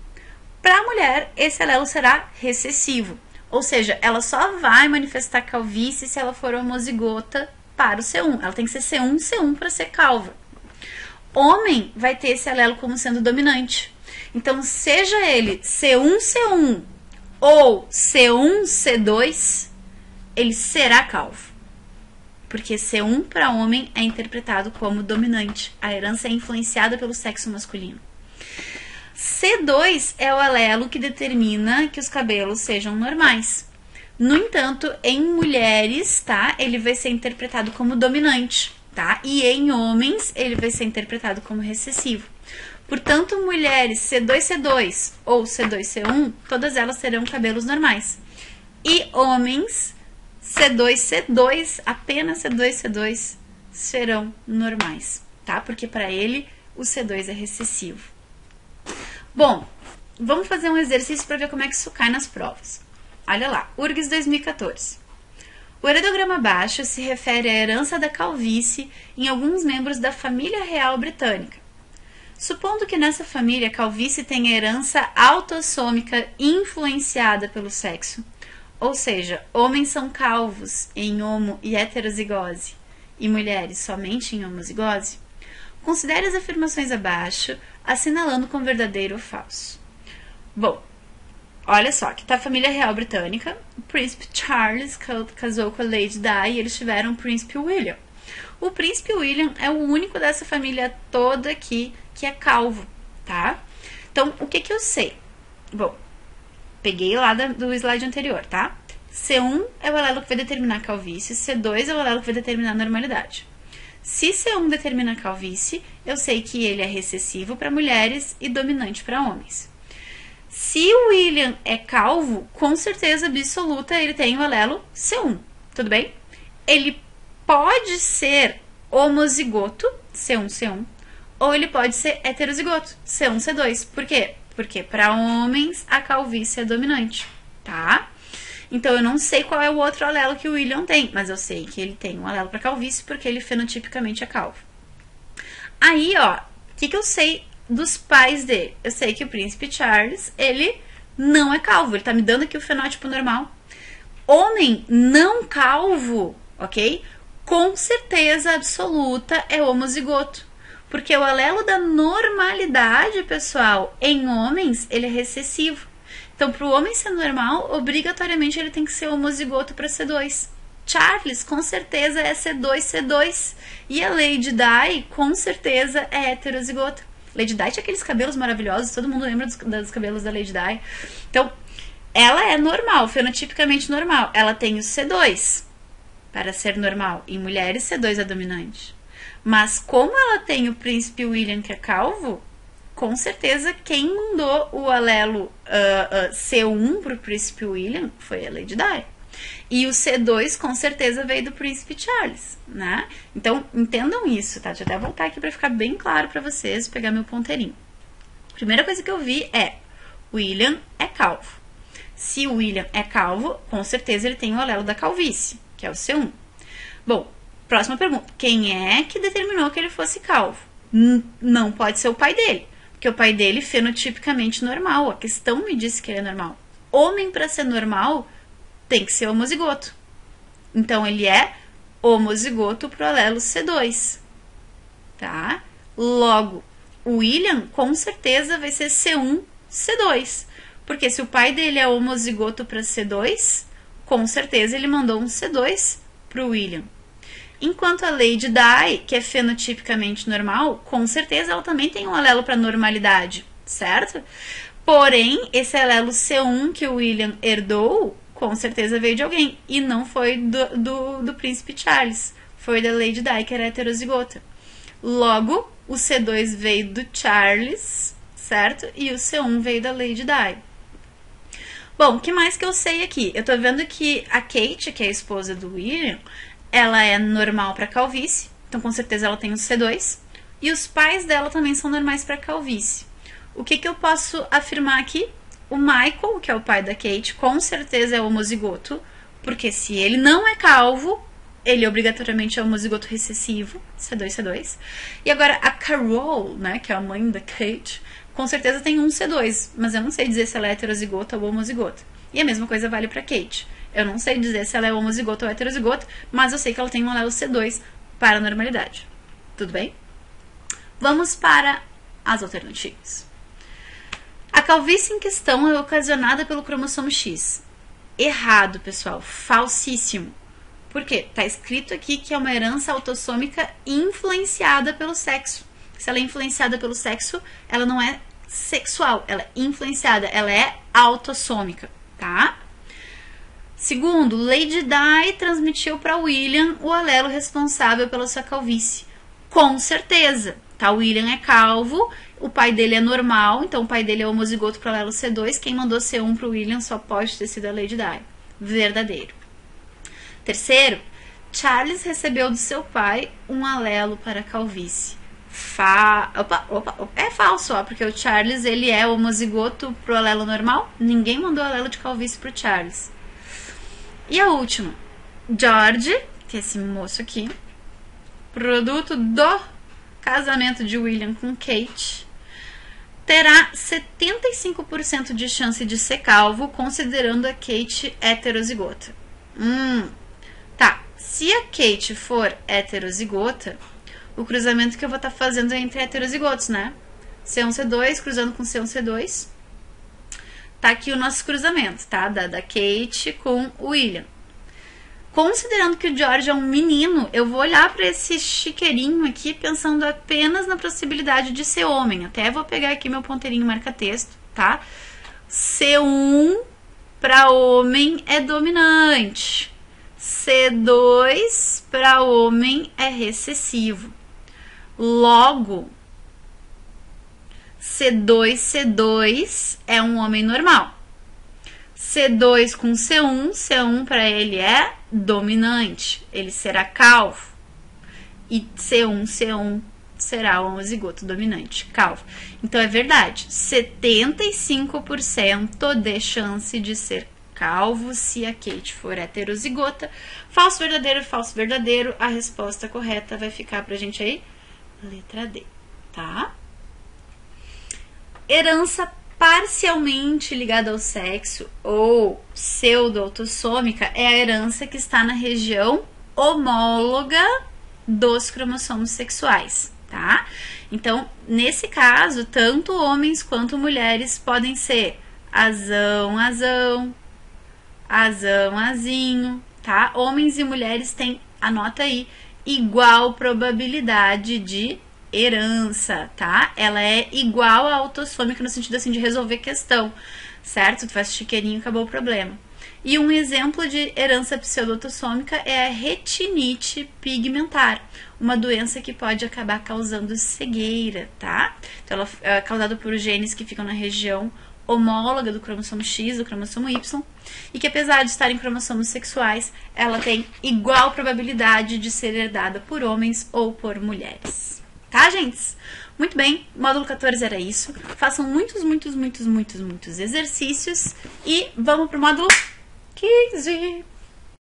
Para a mulher, esse alelo será recessivo. Ou seja, ela só vai manifestar calvície se ela for homozigota para o C1. Ela tem que ser C1, C1 para ser calva. Homem vai ter esse alelo como sendo dominante. Então, seja ele C1, C1 ou C1, C2, ele será calvo. Porque C1 para homem é interpretado como dominante. A herança é influenciada pelo sexo masculino. C2 é o alelo que determina que os cabelos sejam normais. No entanto, em mulheres, tá, ele vai ser interpretado como dominante, tá? E em homens, ele vai ser interpretado como recessivo. Portanto, mulheres C2, C2 ou C2, C1, todas elas terão cabelos normais. E homens C2, C2, apenas C2, C2 serão normais, tá? Porque para ele o C2 é recessivo. Bom, vamos fazer um exercício para ver como é que isso cai nas provas. Olha lá, URGS 2014. O heredograma abaixo se refere à herança da calvície em alguns membros da família real britânica. Supondo que nessa família a calvície tenha herança autossômica influenciada pelo sexo, ou seja, homens são calvos em homo e heterozigose e mulheres somente em homozigose, considere as afirmações abaixo, assinalando com verdadeiro ou falso. Bom, olha só, que tá a família real britânica, o príncipe Charles casou com a Lady Di e eles tiveram o príncipe William. O príncipe William é o único dessa família toda aqui que é calvo, tá? Então, o que eu sei? Bom, peguei lá do slide anterior, tá? C1 é o alelo que vai determinar a calvície, C2 é o alelo que vai determinar a normalidade. Se C1 determina a calvície, eu sei que ele é recessivo para mulheres e dominante para homens. Se o William é calvo, com certeza absoluta ele tem o alelo C1, tudo bem? Ele pode ser homozigoto, C1, C1, ou ele pode ser heterozigoto, C1, C2. Por quê? Porque para homens a calvície é dominante, tá? Então eu não sei qual é o outro alelo que o William tem, mas eu sei que ele tem um alelo para calvície porque ele fenotipicamente é calvo. Aí, ó, o que eu sei dos pais dele? Eu sei que o príncipe Charles, ele não é calvo, ele tá me dando aqui o fenótipo normal. Homem não calvo, ok? Com certeza absoluta é homozigoto. Porque o alelo da normalidade, pessoal, em homens, ele é recessivo. Então, para o homem ser normal, obrigatoriamente ele tem que ser homozigoto para C2. Charles, com certeza, é C2, C2. E a Lady Di, com certeza, é heterozigota. Lady Di tinha aqueles cabelos maravilhosos, todo mundo lembra dos cabelos da Lady Di. Então, ela é normal, fenotipicamente normal. Ela tem o C2 para ser normal. Em mulheres, C2 é dominante. Mas como ela tem o príncipe William que é calvo, com certeza quem mandou o alelo C1 para o príncipe William foi a Lady Di. E o C2 com certeza veio do príncipe Charles, né? Então, entendam isso, tá? Deixa eu até voltar aqui para ficar bem claro para vocês, pegar meu ponteirinho. Primeira coisa que eu vi é, William é calvo. Se o William é calvo, com certeza ele tem o alelo da calvície, que é o C1. Bom, próxima pergunta. Quem é que determinou que ele fosse calvo? Não pode ser o pai dele, porque o pai dele é fenotipicamente normal. A questão me disse que ele é normal. Homem, para ser normal, tem que ser homozigoto. Então, ele é homozigoto pro alelo C2. Tá? Logo, o William, com certeza, vai ser C1, C2. Porque se o pai dele é homozigoto para C2, com certeza ele mandou um C2 pro William. Enquanto a Lady Di, que é fenotipicamente normal, com certeza ela também tem um alelo para normalidade, certo? Porém, esse alelo C1 que o William herdou, com certeza veio de alguém. E não foi do príncipe Charles. Foi da Lady Di, que era heterozigota. Logo, o C2 veio do Charles, certo? E o C1 veio da Lady Di. Bom, o que mais que eu sei aqui? Eu tô vendo que a Kate, que é a esposa do William, ela é normal para calvície, então com certeza ela tem o C2. E os pais dela também são normais para calvície. O que eu posso afirmar aqui? O Michael, que é o pai da Kate, com certeza é homozigoto, porque se ele não é calvo, ele obrigatoriamente é homozigoto recessivo, C2, C2. E agora a Carol, né, que é a mãe da Kate, com certeza tem um C2, mas eu não sei dizer se ela é heterozigota ou homozigota. E a mesma coisa vale para Kate. Eu não sei dizer se ela é homozigota ou heterozigota, mas eu sei que ela tem um alelo C2 para a normalidade. Tudo bem? Vamos para as alternativas. A calvície em questão é ocasionada pelo cromossomo X. Errado, pessoal. Falsíssimo. Por quê? Tá escrito aqui que é uma herança autossômica influenciada pelo sexo. Se ela é influenciada pelo sexo, ela não é sexual, ela é influenciada, ela é autossômica, tá? Segundo, Lady Di transmitiu para William o alelo responsável pela sua calvície. Com certeza, tá? O William é calvo, o pai dele é normal, então o pai dele é homozigoto para o alelo C2, quem mandou C1 para o William só pode ter sido a Lady Di. Verdadeiro. Terceiro, Charles recebeu do seu pai um alelo para a calvície. É falso, ó, porque o Charles ele é homozigoto pro alelo normal, ninguém mandou alelo de calvície pro Charles. E a última, George, que é esse moço aqui, produto do casamento de William com Kate, terá 75% de chance de ser calvo, considerando a Kate heterozigota. Tá, se a Kate for heterozigota, o cruzamento que eu vou estar fazendo é entre heterozigotos, né? C1C2 cruzando com C1C2. Tá aqui o nosso cruzamento, tá? Da Kate com o William. Considerando que o George é um menino, eu vou olhar para esse chiqueirinho aqui pensando apenas na possibilidade de ser homem. Até vou pegar aqui meu ponteirinho marca-texto, tá? C1 para homem é dominante. C2 para homem é recessivo. Logo, C2 é um homem normal. C2 com C1 para ele é dominante. Ele será calvo. E C1 será o homozigoto dominante, calvo. Então é verdade, 75% de chance de ser calvo se a Kate for heterozigota. Falso, verdadeiro. A resposta correta vai ficar pra gente aí, letra D, tá? Herança parcialmente ligada ao sexo ou pseudo-autossômica é a herança que está na região homóloga dos cromossomos sexuais, tá? Então, nesse caso, tanto homens quanto mulheres podem ser azão, azinho, tá? Homens e mulheres têm, anota aí, igual probabilidade de herança, tá? Ela é igual à autossômica no sentido assim de resolver questão, certo? Tu faz chiqueirinho e acabou o problema. E um exemplo de herança pseudo-autossômica é a retinite pigmentar, uma doença que pode acabar causando cegueira, tá? Então ela é causada por genes que ficam na região homóloga do cromossomo X, do cromossomo Y, e que apesar de estarem cromossomos sexuais, ela tem igual probabilidade de ser herdada por homens ou por mulheres. Tá, gente? Muito bem, módulo 14 era isso. Façam muitos exercícios e vamos pro módulo 15.